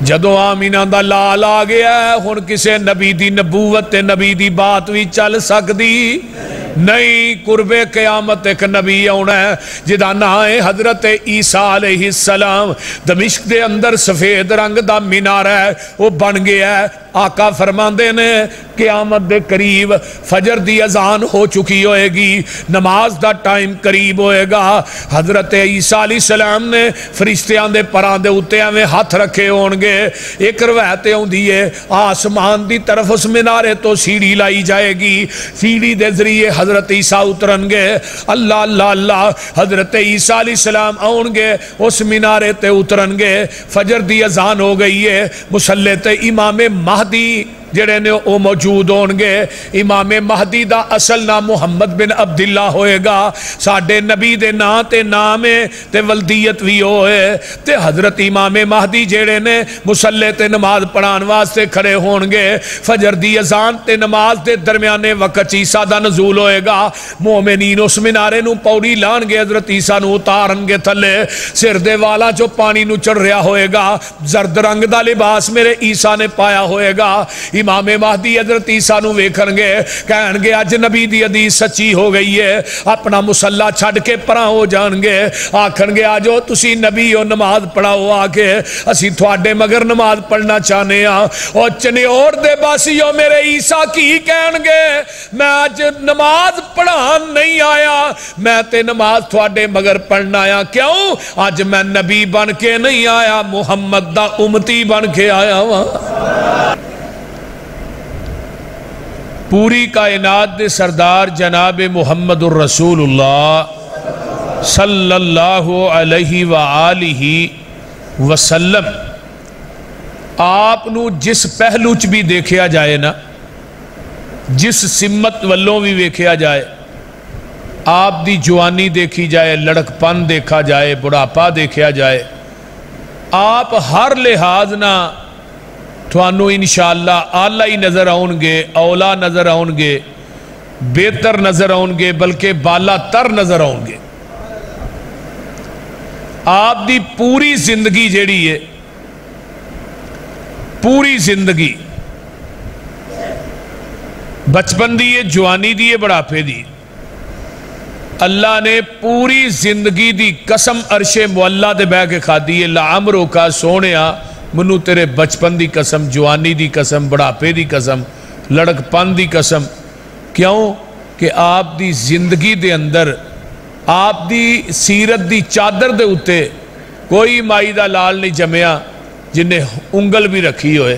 جدو آمینہ دا لال آ گیا ہے ہن کسے نبی دی نبوت تے نبی دی بات بھی چل سکدی نہیں. قرب قیامت ایک نبی آنا ہے جدا نا ہے حضرت عیسیٰ علیہ السلام. دمشق دے اندر سفید رنگ دا مینار ہے وہ بن گیا ہے. آقا فرماندے نے قیامت دے قریب فجر دی اذان ہو چکی ہوئے گی, نماز دا ٹائم قریب ہوئے گا. حضرت عیسیٰ علیہ السلام نے فرشتیان دے پران دے اتے ہمیں ہاتھ رکھے ہونگے. ایک روایت ہوندی ہے آسمان دی طرف اس مینارے تو سیڑھی لائی جائے گی, سیڑھی دے ذریعے حضرت عیسیٰ اترن گے. اللہ اللہ اللہ حضرت عیسیٰ علیہ السلام آؤن گے اس مینارے تے اترن گے. فجر دی اذان ہو گئی ہے, مصلی تے امام مہدی جڑے نے او موجود ہونگے. امام مہدی دا اصل نام محمد بن عبداللہ ہوئے گا. ساڑھے نبی دے نام تے نام تے ولدیت بھی ہوئے تے حضرت امام مہدی جڑے نے مصلی تے نماز پڑھان واسطے کھڑے ہونگے. فجر دی اذان تے نماز دے درمیانے وقت عیسیٰ دا نزول ہوئے گا. مومنین اس منارے نو پوڑی لان گے, حضرت عیسیٰ نو اتارن گے تھلے. سر دے والا جو پانی نو چڑھ رہا ہوئے گا, زرد رنگ دا لباس میرے عیسیٰ نے پایا ہوئے گا. امام مہدی حضرت عیسیٰ نو ویکھن گے, کہن گے اج نبی دی حدیث سچی ہو گئی ہے. اپنا مصلی چھڑ کے پراں ہو جان گے, آکھن گے آجو تسی نبی ہو نماز پڑھاؤ آکے اسی تھوڑے مگر نماز پڑھنا چاہنے ہاں. اور چنیور دے باسیو میرے عیسیٰ کی کہن گے میں آج نماز پڑھان نہیں آیا, میں تے نماز تھوڑے مگر پڑھنا آیا. کیوں؟ آج میں نبی بن کے نہیں آیا, محمد دا امتی بن کے آیا ہوں. پوری کائنات دے سردار جناب محمد الرسول اللہ صلی اللہ علیہ وآلہ وسلم آپ نو جس پہلو چ بھی دیکھیا جائے نا, جس سمت والوں بھی ویکھیا جائے, آپ دی جوانی دیکھی جائے, لڑک پن دیکھا جائے, بڑھاپا دیکھیا جائے, آپ ہر لحاظ نہ تھوانو انشاءاللہ اعلیٰ ہی نظر آؤن گے, اولا نظر آؤن گے, بہتر نظر آؤن گے, بلکہ بالا تر نظر آؤن گے. آپ دی پوری زندگی جیڑی ہے, پوری زندگی بچپن دیئے, جوانی دیئے, بڑھاپے دی, اللہ نے پوری زندگی دی قسم عرش معلیٰ دے بہ کے کھا دی ہے. لعمرو کا سونیا منو تیرے بچپن دی قسم, جوانی دی قسم, بڑھاپے دی قسم, لڑک پن دی قسم. کیوں کہ آپ دی زندگی دے اندر آپ دی سیرت دی چادر دے اتے کوئی مائی دا لال نہیں جمعیا جنہیں انگل بھی رکھی ہوئے.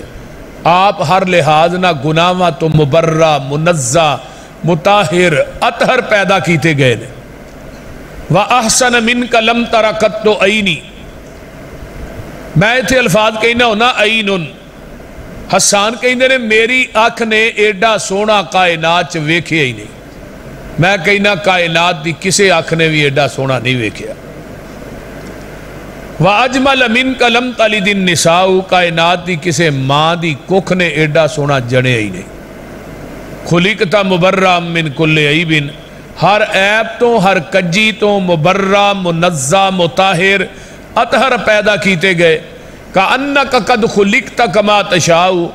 آپ ہر لحاظ نہ گناہاں تو مبرہ, منزہ, مطاہر, اطہر پیدا کیتے گئے نے. وَأَحْسَنَ مِنْكَ لَمْ تَرَ قَطُّ عَيْنِي, میں تھے الفاظ کہنا ہونا عینن. حسان کہندے نے میری آنکھ نے ایڈا سونا کائنات چ ویکھیا ہی نہیں. میں کہنا کائنات دی کسے آنکھ نے بھی ایڈا سونا نہیں ویکھیا. وَأَجْمَلَ مِنْكَ لَمْ تَلِدِ النِّسَاءُ, کائنات دی کسے ماں دی ککھ نے ایڈا سونا جڑے ہی نہیں. خُلِقْتَ مُبَرَّأً مِنْ كُلِّ عَيْبٍ, ہر عیب تو, ہر کجی تو مبرہ, منزہ, مطاہر, اطہر پیدا کیتے گئے. کَأَنَّكَ قَدْ خُلِقْتَ كَمَا تَشَاءُ.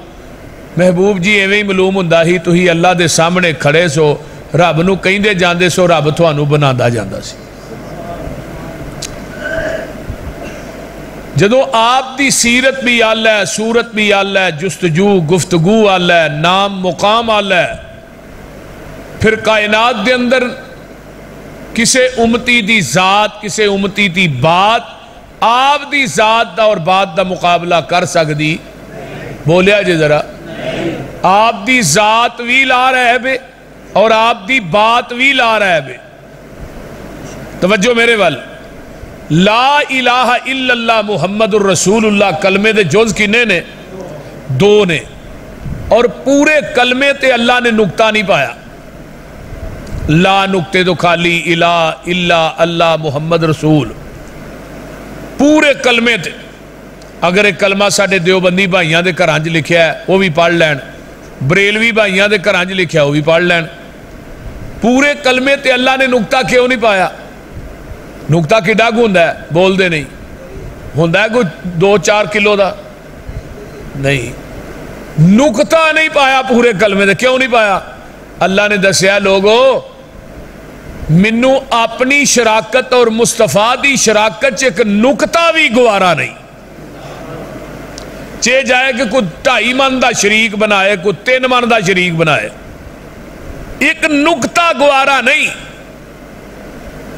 محبوب جی ایویں معلوم ہوندا ہی تو ہی اللہ دے سامنے کھڑے سو, رب نو کہندے جاندے سو, رب تھانو بناندا جاندا سی. جدو آپ دی سیرت بھی آلہ ہے, صورت بھی آلہ ہے, جستجو گفتگو آلہ ہے, نام مقام آلہ ہے, پھر کائنات دے اندر کسے امتی دی ذات, کسے امتی دی بات آپ دی ذات دا اور بات دا مقابلہ کر سکتی؟ بولیا جے ذرا. آپ دی ذات بھی لا رہے بے اور آپ دی بات بھی لا رہے بے. توجہ میرے وال. لا الہ الا اللہ محمد الرسول اللہ کلمے دے جز کنے نے؟ دو نے, اور پورے کلمے تے اللہ نے نکتہ نہیں پایا. لا نکتے تو خالی الہ الا اللہ محمد رسول پورے کلمے تے. اگر ایک کلمہ ساڑھے دیوبندی بھائیاں دے کرانج لکھیا ہے وہ بھی پڑھ لین, بریلوی بھائیاں دے کرانج لکھیا ہے وہ بھی پڑھ لین. پورے کلمے تے اللہ نے نکتہ کیوں نہیں پایا؟ نکتہ کی ڈاگ ہوندہ ہے, بول دے نہیں ہوندہ ہے کوئی 2-4 کلو دا, نہیں نکتہ نہیں پایا پورے کلمے دے. کیوں نہیں پایا؟ اللہ نے دسیا لوگو منو اپنی شراکت اور مصطفیٰ دی شراکت ایک نکتہ بھی گوارا نہیں. چے جائے کہ کوئی 2.5 من دا شریک بنائے, کوئی 3 من دا شریک بنائے, ایک نکتہ گوارا نہیں.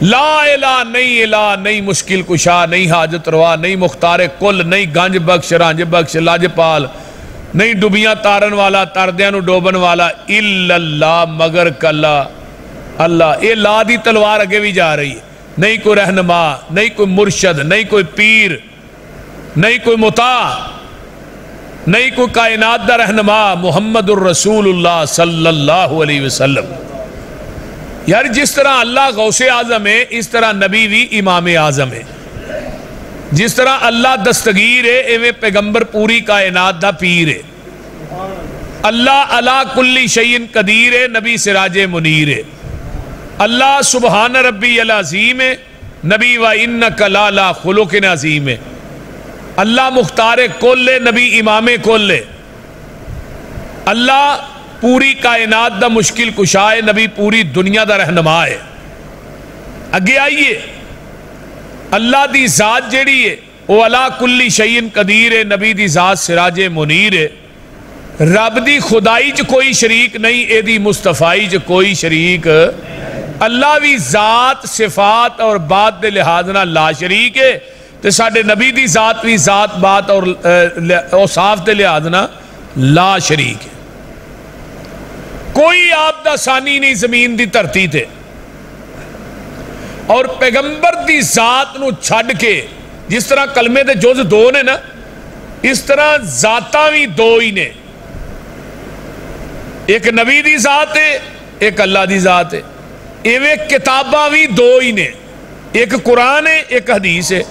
لا الہ نہیں, الہ نہیں, مشکل کشا نہیں, حاجت روا نہیں, مختار کل نہیں, گنج بخش رانج بخش لاجپال نہیں, ڈبیاں تارن والا تردیاں نو ڈوبن والا, الا اللہ مگر کلا اللہ. یہ لا دی تلوار اگے بھی جا رہی ہے. نہیں کوئی رہنما, نہیں کوئی مرشد, نہیں کوئی پیر, نہیں کوئی مطاع, نہیں کوئی کائنات دا رہنما, محمد الرسول اللہ صلی اللہ علیہ وسلم. یار جس طرح اللہ غوث اعظم ہے اس طرح نبی بھی امام اعظم ہے. جس طرح اللہ دستگیر ہے ایویں پیغمبر پوری کائنات دا پیر ہے. اللہ علی کل شیء قدیر ہے, نبی سراج منیر ہے. اللہ سبحان ربی العظیم ہے, نبی وَإِنَّكَ لَعَلَىٰ خُلُقٍ عظیم ہے. اللہ مختار کل ہے, نبی امام کل ہے. اللہ پوری کائنات دا مشکل کشا ہے, نبی پوری دنیا دا رہنما ہے. اگے آئیے, اللہ دی ذات جیڑی ہے وہ علی کل شیء قدیر ہے, نبی دی ذات سراج منیر ہے. رب دی خدائی چ کوئی شریک نہیں, اے دی مصطفائی چ کوئی شریک. اللہ بھی ذات صفات اور بات دے لحاظ نہ لا شریک ہے, تے ساڈے نبی دی ذات بھی ذات بات اور اوصاف دے لحاظ نہ لا شریک ہے. کوئی آپ دا ثانی نہیں زمین دی دھرتی تے. اور پیغمبر دی ذات نو چھڈ کے جس طرح کلمے دے جز 2 نے نا, اس طرح ذاتاں بھی 2 ہی نے. ایک نبی دی ذات ہے, ایک اللہ دی ذات ہے. ایویں کتاباں بھی 2 ہی نے, ایک قرآن ہے ایک حدیث ہے.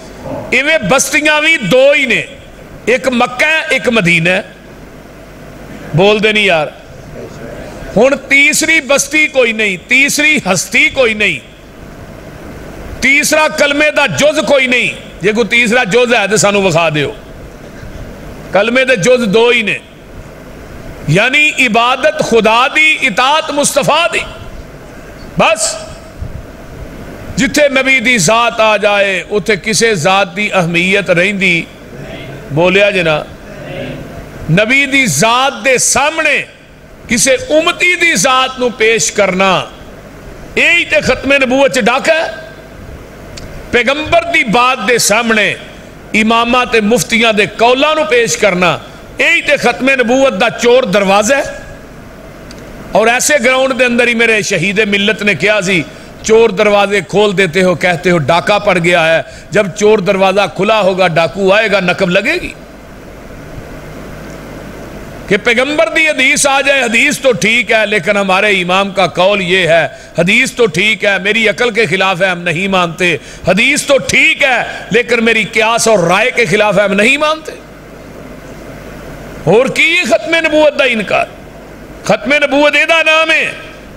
ایویں بستیاں بھی 2 ہی نے, ایک مکہ ہے ایک مدینہ ہے. بول دے نہیں یار. ہن تیسری بستی کوئی نہیں, تیسری ہستی کوئی نہیں, تیسرا کلمے دا جز کوئی نہیں. جے کوئی تیسرا جز ہے تو سانو وکھا دیو. کلمے دے جز 2 ہی نے, یعنی عبادت خدا دی, اطاعت مصطفیٰ دی. بس جتھے نبی دی ذات آ جائے اتھے کسے ذات دی اہمیت رہندی. بولیا جنا, نبی دی ذات دے سامنے کسے امتی دی ذات نو پیش کرنا یہی تے ختم نبوت چ ڈاکا ہے. پیغمبر دی بات دے سامنے امامہ تے مفتیاں دے قولاں نو پیش کرنا یہی تے ختم نبوت دا چور دروازہ ہے. اور ایسے گراؤنڈ دے اندر ہی میرے شہید ملت نے کیا سی, چور دروازے کھول دیتے ہو, کہتے ہو ڈاکہ پڑ گیا ہے. جب چور دروازہ کھلا ہوگا ڈاکو آئے گا, نقب لگے گی. کہ پیغمبر دی حدیث آ جائے, حدیث تو ٹھیک ہے لیکن ہمارے امام کا قول یہ ہے, حدیث تو ٹھیک ہے میری عقل کے خلاف ہے ہم نہیں مانتے, حدیث تو ٹھیک ہے لیکن میری قیاس اور رائے کے خلاف ہے ہم نہیں مانتے. اور کی یہ ختم نبوت دا انکار. ختم نبوت دا نام ہے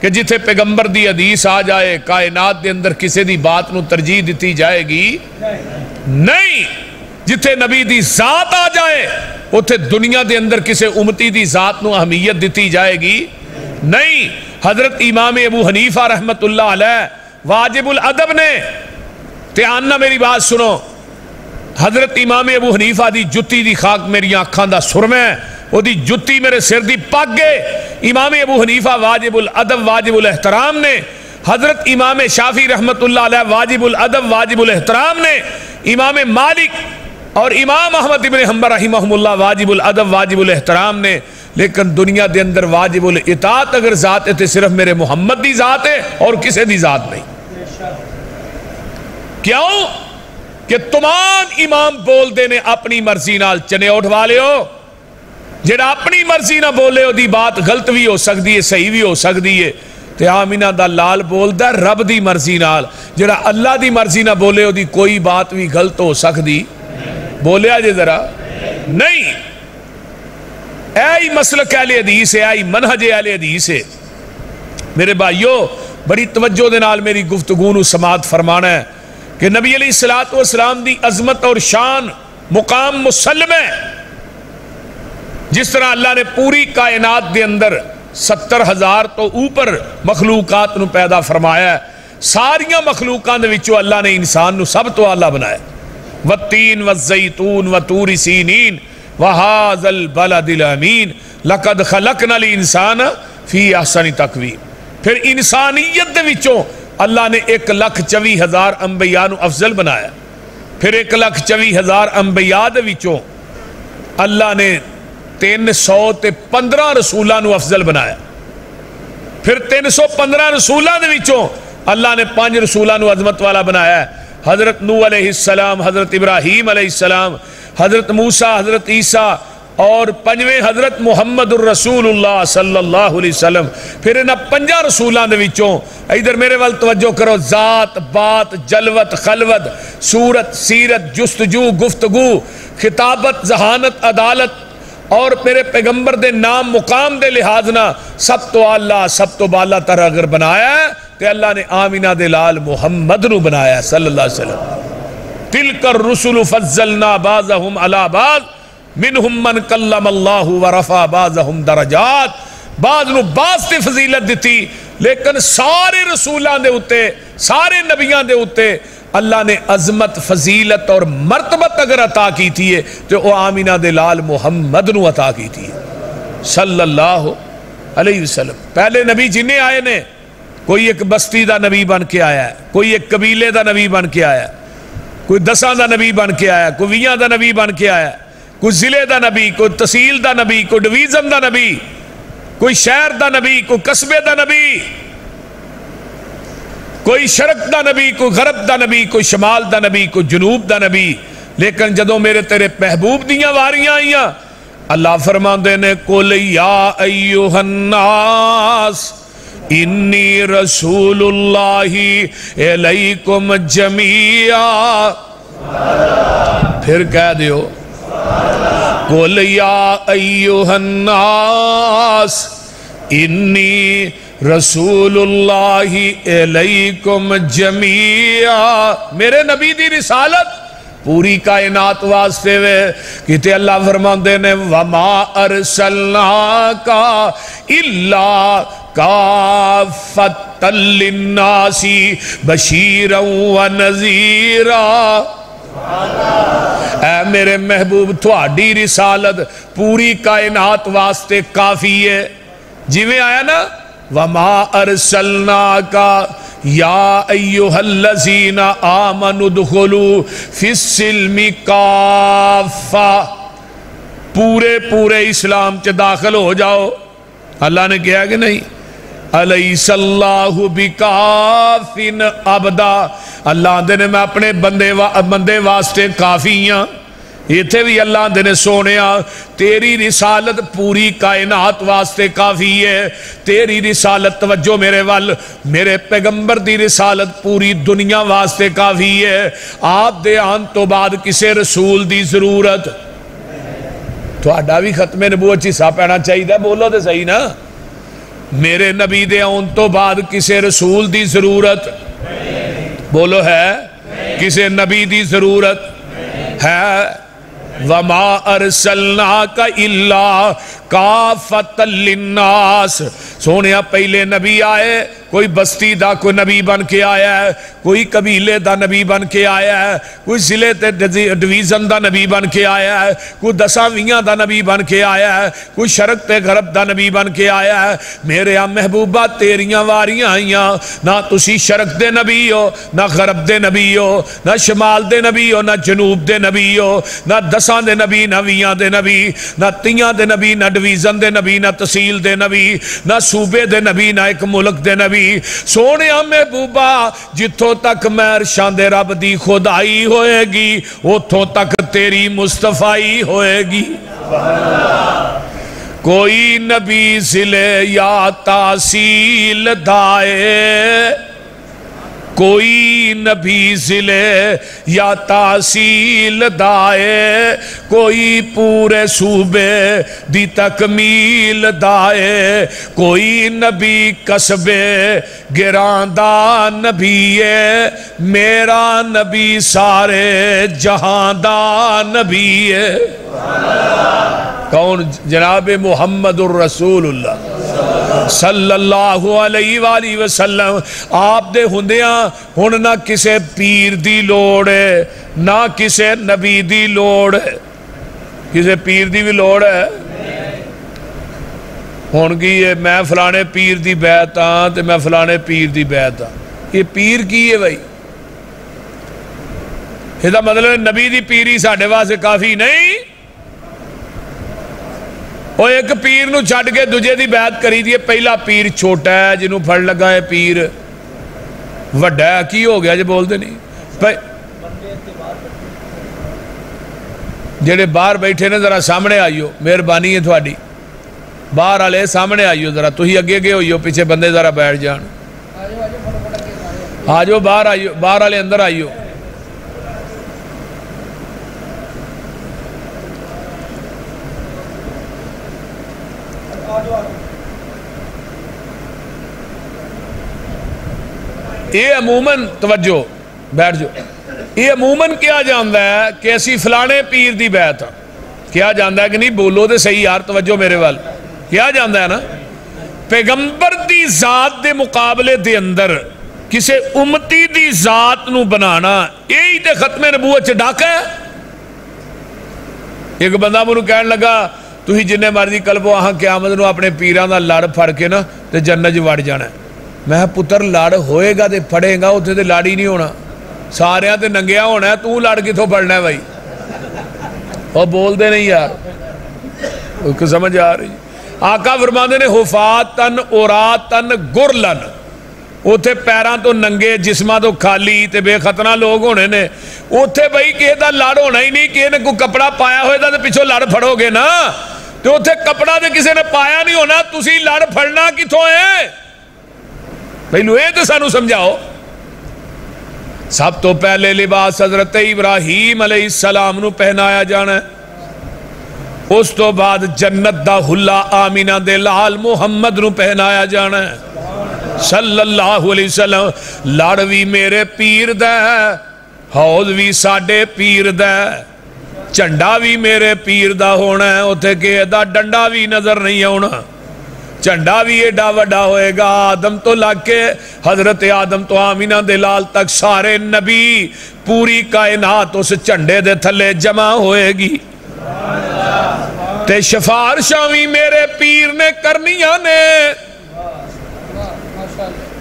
کہ جتھے پیغمبر دی حدیث آ جائے کائنات دے اندر کسے دی بات نو ترجیح دیتی جائے گی نہیں. جتھے نبی دی ذات آ جائے اتھے دنیا دے اندر کسے امتی دی ذات نو اہمیت دیتی جائے گی نہیں. حضرت امام ابو حنیفہ رحمت اللہ علیہ واجب الادب نے, دھیان نہ میری بات سنو, حضرت امام ابو حنیفہ دی جتی دی خاک میری آنکھاں دا سرمہ ہے, وہ دی جتی میرے سر دی پگ گئے. امام ابو حنیفہ واجب الادب واجب الاحترام نے, حضرت امام شافعی رحمت اللہ علیہ واجب الادب واجب الاحترام نے, امام مالک اور امام احمد ابن حنبل رحمہ اللہ واجب الادب واجب الاحترام نے. لیکن دنیا دے اندر واجب الاطاعت اگر ذات ہے تو صرف میرے محمد دی ذات ہے اور کسی دی ذات نہیں. کیوں کہ تمام امام بول دینے اپنی مرضی نال چنے اٹھوا لے ہو. جڑا اپنی مرضی نہ بولے ہو دی بات غلط بھی ہو سکتی ہے صحیح بھی ہو سکتی ہے. تے آمینہ دا لال بول دا رب دی مرضی نال. جڑا اللہ دی مرضی نہ بولے ہو دی کوئی بات بھی غلط ہو سکتی. بولیا جے ذرا نہیں. اے مسلک اہل حدیث ہے, اے منہج اہل حدیث ہے. میرے بھائیو بڑی توجہ دے نال میری گفتگو نو سماعت فرمانا ہے کہ نبی علیہ السلام دی عظمت اور شان مقام مسلم ہے. جس طرح اللہ نے پوری کائنات دے اندر 70,000 تو اوپر مخلوقات نو پیدا فرمایا ہے، ساریاں مخلوقات دے وچوں اللہ نے انسان نو سب تو اعلیٰ بنایا، والتین والزیتون وطور سینین وہذا البلد الامین لقد خلقنا الانسان فی احسن تقویم۔ پھر انسانیت دے وچوں اللہ نے 1,24,000 انبیاء نو افضل بنایا، پھر 1,24,000 انبیاء دے وچوں اللہ نے 315 رسولاں نو افضل بنایا، پھر 315 رسولاں دے وچوں اللہ نے 5 رسولاں نو عظمت والا بنایا ہے، حضرت نوح علیہ السلام، حضرت ابراہیم علیہ السلام، حضرت موسیٰ، حضرت عیسیٰ، اور 5ویں حضرت محمد الرسول اللہ صلی اللہ علیہ وسلم۔ پھر انہاں 5 رسولاں دے وچوں ادھر میرے وال توجہ کرو، ذات، بات، جلوت، خلوت، صورت، سیرت، جستجو، گفتگو، خطابت، ذہانت، عدالت، اور میرے پیغمبر دے نام مقام دے لحاظ نہ سب تو اعلیٰ سب تو بالا تر اگر بنایا ہے تو اللہ نے آمینہ دے لال محمد نو بنایا ہے صلی اللہ علیہ وسلم۔ تلک الرسل فضلنا بعضهم علی بعض منہم من کلم اللہ ورفع بعضهم درجات، بعض نو بعض تے فضیلت دیتی، لیکن سارے رسولاں دے اتے، سارے نبیاں دے اتے اللہ نے عظمت، فضیلت اور مرتبت اگر عطا کی تھی ہے تو وہ آمینہ دے لال محمد نو عطا کی تھی ہے صلی اللہ علیہ وسلم۔ پہلے نبی جنہیں آئے نے، کوئی ایک بستی دا نبی بن کے آیا ہے، کوئی ایک قبیلے دا نبی بن کے آیا ہے، کوئی 10 دا نبی بن کے آیا ہے، کوئی 20 دا نبی بن کے آیا ہے، کوئی ضلع دا نبی، کوئی تحصیل دا نبی، کوئی ڈویژن دا نبی، کوئی شہر دا نبی، کوئی قصبے دا نبی، کوئی شرق دا نبی، کوئی غرب دا نبی، کوئی شمال دا نبی، کوئی جنوب دا نبی۔ لیکن جدوں میرے تیرے محبوب دیاں واریاں آئیاں، اللہ فرماندے نے قُلْ يَا أَيُّهَا النَّاسِ إِنِّي رَسُولُ اللَّهِ إِلَيْكُمْ جَمِيعًا، پھر کہہ دیو قُلْ يَا أَيُّهَا النَّاسِ إِنِّي رسول اللہ علیکم جمیعا، میرے نبی دی رسالت پوری کائنات واسطے وے کہتے اللہ فرماندے نے وَمَا أَرْسَلْنَاكَ إِلَّا كَافَّةً لِلنَّاسِ بَشِيرًا وَنَذِيرًا۔ اے میرے محبوب تھوڑی رسالت پوری کائنات واسطے کافی ہے، جی میں آیا نا وَمَا أَرْسَلْنَاكَ يَا أَيُّهَا الَّذِينَ آمَنُوا ادْخُلُوا فِي السِّلْمِ كَافَّةً، پورے اسلام چ داخل ہو جاؤ۔ اللہ نے کہا کہ نہیں، أَلَيْسَ اللَّهُ بِكَافٍ عَبْدًا، اللہ دے نے میں اپنے بندے واسطے کافی ہاں۔ یہ تھے بھی اللہ دے نے سونیا تیری رسالت پوری کائنات واسطے کافی ہے، تیری رسالت توجہ میرے وال، میرے پیغمبر دی رسالت پوری دنیا واسطے کافی ہے۔ آپ دے آن تو بعد کسے رسول دی ضرورت، تو آڈا بھی ختم نبوت چیسا پہنا چاہیے دا، بولو دے صحیح نا، میرے نبی دے آن تو بعد کسے رسول دی ضرورت، بولو ہے کسے نبی دی ضرورت ہے۔ وَمَا أَرْسَلْنَاكَ إِلَّا كَافَّةً لِلنَّاسِ، سونیا پہلے نبی آئے، کوئی بستی دا کوئی نبی بن کے آیا ہے، کوئی قبیلے دا نبی بن کے آیا ہے، کوئی ضلع تے ڈویژن دا نبی بن کے آیا ہے، کوئی 10 دا نبی بن کے آیا ہے، کوئی شرق تے غرب دا نبی بن کے آیا ہے۔ میرے محبوبہ تیریاں واریاں آئیاں، نہ تسی شرق دے نبی ہو، نہ غرب دے نبی ہو، نہ شمال دے نبی ہو، نہ جنوب دے نبی ہو، نہ 10 دے نبی، نہ 20 دے نبی، نہ 30 دے نبی، نہ ڈویژن دے نبی، نہ تحصیل دے نبی، نہ صوبے دے نبی، نہ ایک ملک دے نبی۔ سونے محبوبہ جتوں تک مہرشان دے رب دی خدائی ہوئے گی اتھوں تک تیری مصطفیٰ ہوئے گی۔ کوئی نبی ضلع یا تحصیل دائے، کوئی نبی ضلع یا تحصیل دائے، کوئی پورے صوبے دی تکمیل دائے، کوئی نبی قصبے گراندہ نبی ہے، میرا نبی سارے جہاں دا نبی ہے۔ کون؟ جناب محمد الرسول اللہ صلی اللہ علیہ وآلہ وسلم. آپ دے ہوندیاں ہن نہ کسے پیر دی لوڑ ہے نہ کسے نبی دی لوڑ ہے. کسے پیر دی بھی لوڑ ہے؟ ہن کی ہے میں فلانے پیر دی بیعت ہاں تے میں فلانے پیر دی بیعت ہاں. یہ پیر کی ہے بھائی؟ یہ دا مطلب نبی دی پیری ساڑھے واسے کافی نہیں. وہ ایک پیر نو چھڑ کے دجے دی بیعت کری دیئے. پہلا پیر چھوٹا ہے جنہوں پھڑ لگا ہے پیر وڈا ہے. کی ہو گیا جے بول دے نہیں؟ جڑے باہر بیٹھے نے ذرا سامنے آئیو، مہربانی ہے تھوڑی. باہر آلے سامنے آئیو ذرا، تو ہی اگے گے ہوئیو، پیچھے بندے ذرا بیٹھ جان. آجو باہر آئیو، باہر آلے اندر آئیو. یہ عموماً توجہ بیٹھ جو، یہ عموماً کیا جاندہ ہے کہ اسی فلانے پیر دی بیعت ہاں. کیا جاندہ ہے کہ نہیں؟ بولو دے صحیح یار، توجہ میرے وال. کیا جاندہ ہے نا؟ پیغمبر دی ذات دے مقابلے دے اندر کسے امتی دی ذات نو بنانا یہی تے ختم نبوت چ ڈاکا ہے. ایک بندہ منو کہنے لگا تو ہی جنہیں مرضی کلبو آہاں قیامت نو اپنے پیران دا لڑ پھڑ کے نا تے جنت وڑ جانا ہے. میں پتر لڑ ہوئے گا تے پھڑے گا، اتنے تے لڑ ہی نہیں ہونا، سارے تے ننگیا ہونا ہے. تو لڑ کی تو پڑھنا ہے بھائی؟ اور بول دے نہیں یار، سمجھ آ رہی؟ آقا فرماندے نے حفاتن عوراتن گرلن، اوتھے پیران تو ننگے جسمہ تو خالی تے بے خطرہ لوگ ہونے نے. اوتھے بھائی کہے دا لڑ ہونا ہی نہیں، کہے نے کوئی کپڑا پایا ہوئے دا تے پچھو لڑ پھڑو گے نا. تو اوتھے کپڑا تے کسے نے پایا نہیں ہونا، تسی لڑ پھڑنا کتھوں ہے؟ پہلو اے تو سانو سمجھاؤ. سب تو پہلے لباس حضرت ابراہیم علیہ السلام نو پہنایا جانا ہے. اس تو بعد جنت دا حلہ آمینہ دے لال محمد نو پہنایا جانا ہے صلی اللہ علیہ وسلم. لڑوی میرے پیر دے، حوض بھی ساڑے پیر دے، چنڈا بھی میرے پیر دا ہونا ہے. اتھے کہ دا ڈنڈا بھی نظر نہیں ہونا، چنڈا بھی ایڈا وڈا ہوئے گا. آدم تو لگ کے حضرت آدم تو آمینہ دلال تک سارے نبی پوری کائنات اس چنڈے دے تھلے جمع ہوئے گی. تے شفارشاں بھی میرے پیر نے کرنیاں نے.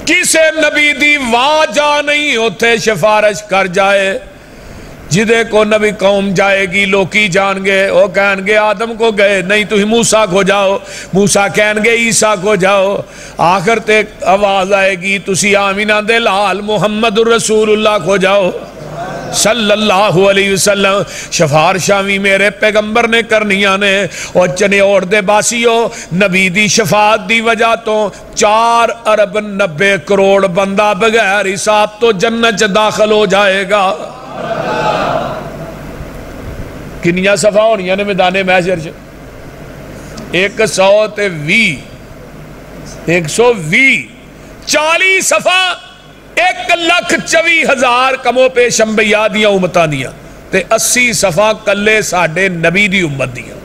کسے نبی دی واجہ نہیں ہوتے شفارش کر جائے. جدے کو نبی قوم جائے گی لوکی جان گے، وہ کہیں گے آدم کو گئے نہیں تو ہی موسیٰ کو جاؤ، موسیٰ کہیں گے عیسیٰ کو جاؤ. آخر تے آواز آئے گی تسی آمینہ دے لال محمد الرسول اللہ کو جاؤ صلی اللہ علیہ وسلم. شفارشاں بھی میرے پیغمبر نے کرنیاں نے. اور چنے اور دے باسیو نبی دی شفاعت دی وجہ تو 4 ارب 90 کروڑ بندہ بغیر حساب تو جنت داخل ہو جائے گا. کنیاں صفحہ ہونیاں نے میدان محشر 120 40 صفحہ 1,24,000 کمو پیش انبیاء دیاں امتاں دیاں تے 80 صفحہ کلے ساڑھے نبی دی امت دیاں.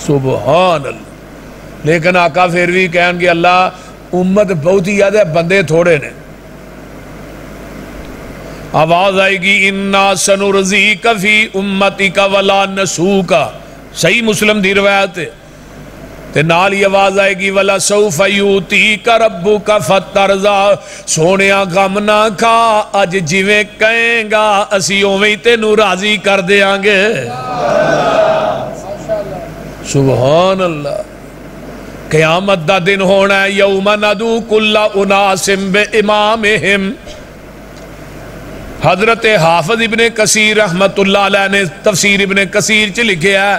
سبحان اللہ. لیکن آقا پھر بھی کہیں گے اللہ امت بہت ہی یاد ہے، بندے تھوڑے نے. آواز آئے گی اِنَّا سَنُرْزِيكَ فِي أُمَّتِكَ وَلَا نَسُوكَ. صحیح مسلم دی روایت ہے. تے نال ہی آواز آئے گی وَلَا سَوْفَ يُؤْتِيكَ رَبُّكَ فَتَرْضَىٰ. سونیا غم نہ کھا، اج جویں کہیں گا اسی اوویں تینوں راضی کر دیاں گے. سبحان اللہ. قیامت دا دن ہونا ہے یوم ندعو کل اناس بامامہم. حضرت حافظ ابن کثیر رحمت اللہ علیہ نے تفسیر ابن کثیر چ لکھے ہے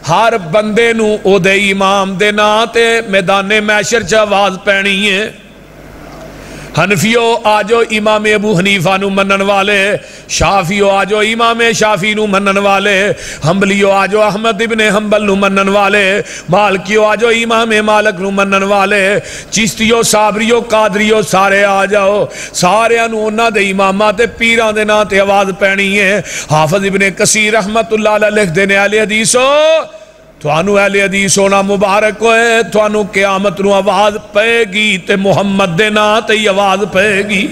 ہر بندے نو او دے امام دے نا تے میدان محشر چ آواز پینی ہے. حنفیو آجو امام ابو حنیفہ نو منن والے، شافیو آجو امام شافی نو منن والے، حنبلیو آجو احمد ابن حنبل نو منن والے، مالکیو آجو امام مالک نو منن والے، چشتیو صابریو قادریو سارے آجاؤ. سارے انہوں دے امامات پیران دے نا تے آواز پینی ہے. حافظ ابن کثیر رحمت اللہ علیہ لکھ دینے والے حدیثو تھانو اہل حدیث ہونا مبارک ہوئے، تھانو قیامت نو آواز پے گی تے محمد دے نا تے آواز پے گی،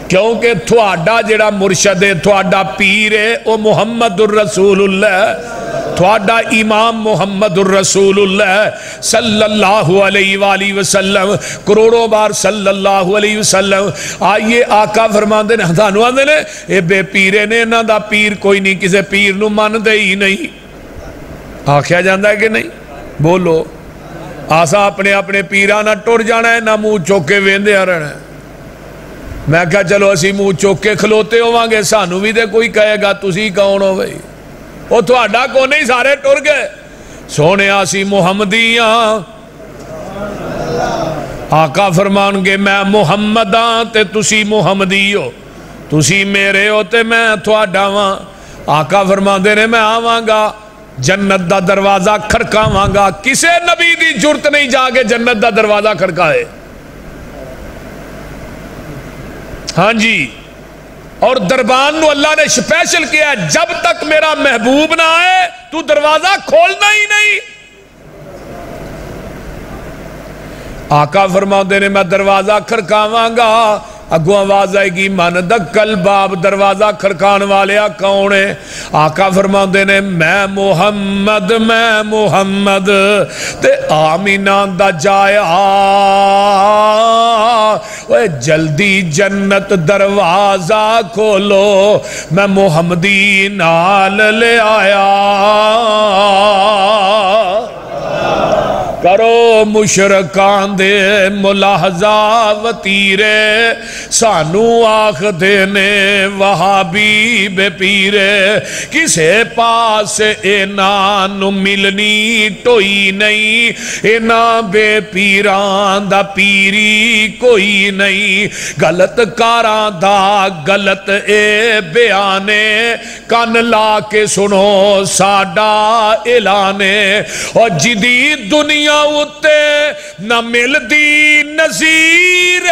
کیونکہ تھوڑا جڑا مرشد ہے، تھوڑا پیر ہے، وہ محمد الرسول اللہ، تھوڑا امام محمد الرسول اللہ صلی اللہ علیہ وآلہ وسلم، کروڑوں بار صلی اللہ علیہ وسلم۔ آئیے آقا فرماندے نے ہدانو آندے نے اے بے پیرے نے نہ دا پیر کوئی نہیں، کسے پیر نو مان دے ہی نہیں، آکھیا جاندہ ہے کہ نہیں؟ بولو آسا اپنے اپنے پیرانہ ٹور جانا ہے، نہ منہ چوکے ویندے آرہنا ہے۔ میں کہا چلو اسی منہ چوکے کھلوتے ہوواں گے، سانو بھی دے کوئی کہے گا تسی کون ہو بھئی، وہ تو آڈا کو نہیں سارے ٹور گئے، سونے آسی محمدیاں۔ آقا فرمان گے میں محمداں تے تسی محمدی ہو، تسی میرے ہو تے میں تو آڈا وہاں۔ آقا فرمان دے نے میں آواں گا جنت دا دروازہ کھڑکاواں گا، کسے نبی دی جرت نہیں جا کے جنت دا دروازہ کھڑکائے، ہاں جی۔ اور دربان نو اللہ نے سپیشل کیا ہے جب تک میرا محبوب نہ آئے تو دروازہ کھولنا ہی نہیں۔ آقا فرماتے نے میں دروازہ کھڑکاواں گا، اگو آواز آئے گی من دکل باب، دروازہ کھڑکان والے کون ہے؟ آقا فرماتے نے میں محمد تے آمینہ دا جایا، اوے جلدی جنت دروازہ کھولو، میں محمدی نال لے آیا۔ کرو مشرکان دے ملاحظہ وطیرے، سانو آخ دینے وہابی بے پیرے، کسے پاس اینان ملنی ٹوئی نہیں، اینا بے پیران دا پیری کوئی نہیں، غلط کاران دا غلط اے بیانے، کان لا کے سنو ساڈا اعلانے، اور جدید دنیا اتے نہ مل دی نظیر،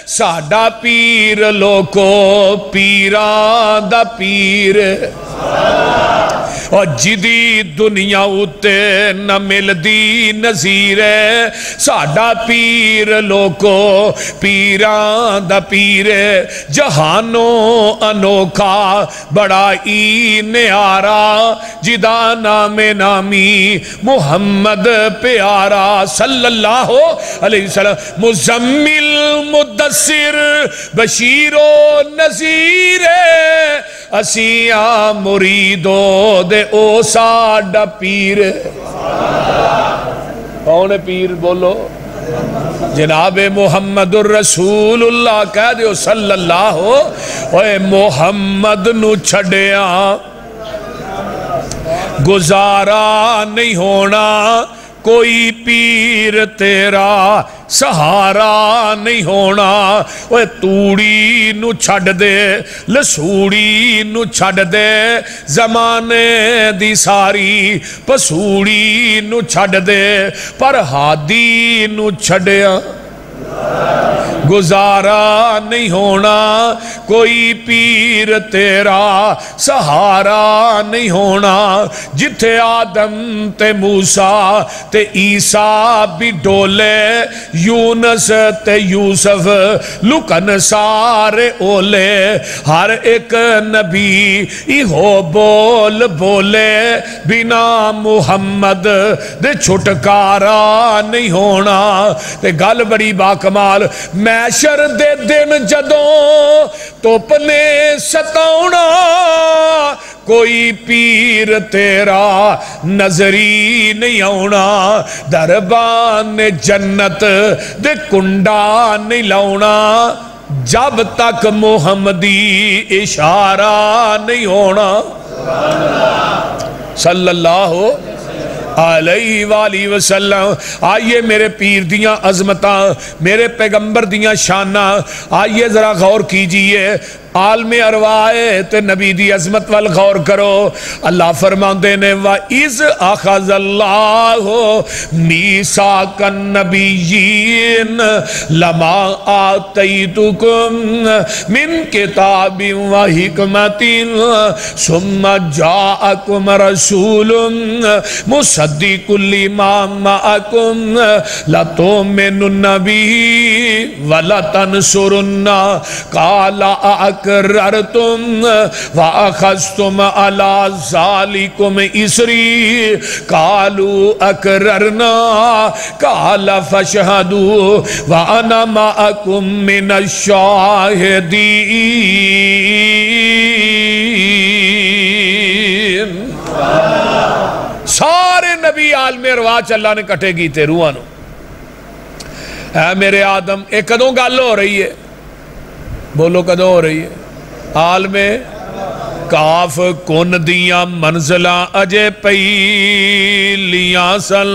ساڈا پیر لوکو پیران دا پیر، اور جدی دنیا اتے نہ مل دی نظیر، ساڈا پیر لوکو پیران دا پیر، جہانوں انوکھا بڑا ای نیارا، جدا نام نامی محمد پیارا صلی اللہ علیہ وسلم، مزمل مدثر بشیر و نذیر، اسیاں مریدو دے او ساڈا پیر۔ کون ہے پیر بولو؟ جناب محمد الرسول اللہ کہہ دیو صلی اللہ اے محمد نو چھڑیاں گزارا نہیں ہونا، کوئی پیر تیرا سہارا نہیں ہونا، اوے توڑی نو چھڑ دے لسوڑی نو چھڑ دے، زمانے دی ساری پسوڑی نو چھڑ دے، پر ہادی نو چھڑیا گزارا نہیں ہونا، کوئی پیر تیرا سہارا نہیں ہونا، جتھے آدم تے موسیٰ تے عیسیٰ بھی ڈولے، یونس تے یوسف لکن سارے اولے، ہر ایک نبی ایہو بول بولے، بنا محمد دے چھٹکارا نہیں ہونا۔ تے گل بڑی باکمال، میشر دے دن جدوں توپنے ستاؤنا، کوئی پیر تیرا نظری نہیں آؤنا، دربان جنت دے کنڈا نہیں لاؤنا، جب تک محمدی اشارہ نہیں ہونا صلی اللہ علیہ وآلہ وسلم۔ آئیے میرے پیر دیاں عظمتاں، میرے پیغمبر دیاں شاناں، آئیے ذرا غور کیجئے۔ عالم ارواح تے نبی دی عظمت وال غور کرو. اللہ فرماندے نے وَإِذْ أَخَذَ اللَّهُ مِيثَاقَ النَّبِيِّينَ لَمَا آتَيْتُكُم مِّن كِتَابٍ وَحِكْمَةٍ ثُمَّ جَاءَكُمْ رَسُولٌ مُصَدِّقٌ لِّمَا مَعَكُمْ لَتُؤْمِنُنَّ بِهِ وَلَتَنصُرُنَّهُ قَالَ أَأَقْرَرْتُمْ وَأَخَذْتُمْ عَلَى ذَلِكُمْ إِصْرِي قَالُوا أَقْرَرْنَا قَالَ فَاشْهَدُوا وَأَنَا مَعَكُمْ مِنَ الشَّاهِدِينَ. سارے نبی عالم ارواح اللہ نے کٹھے کی تھے روحاں نو. اے میرے آدم ایک کدوں گل ہو رہی ہے؟ بولو کدوں ہو رہی ہے؟ عالم کاف کن دیاں منزلاں اجے پہلیاں سل.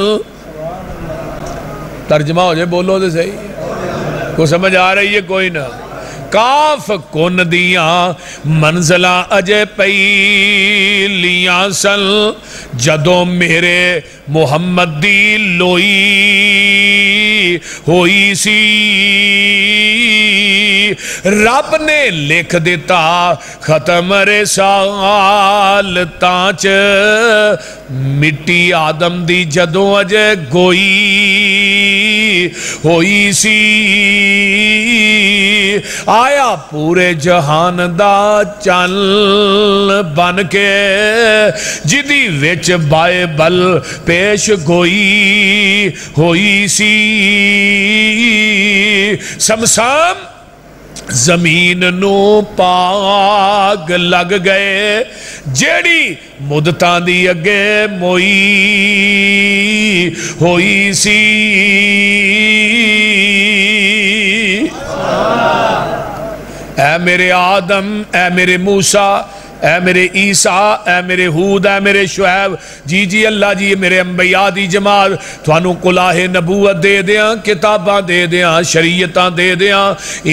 ترجمہ ہو جائے بولو دے صحیح کو سمجھ آ رہی ہے کوئی نہ. کاف کن دیاں منزلاں اجے پہلیاں سل جدوں میرے محمد دی لوئی ہوئی سی رب نے لکھ دیتا ختم رسالتاں چ مٹی آدم دی جدوں اجے گوئی ہوئی سی آیا پورے جہان دا چل بن کے جدی وچ بائبل پیش گوئی ہوئی سی سمسام زمین نو پاگ لگ گئے جیڑی مدتاں دی اگے موئی ہوئی سی. اے میرے آدم اے میرے موسیٰ اے میرے عیسیٰ اے میرے ہود اے میرے شعیب جی اللہ جی میرے انبیاء دی جماعت تھانوں کلاہ نبوت دے دیاں کتاباں دے دیاں شریعتاں دے دیاں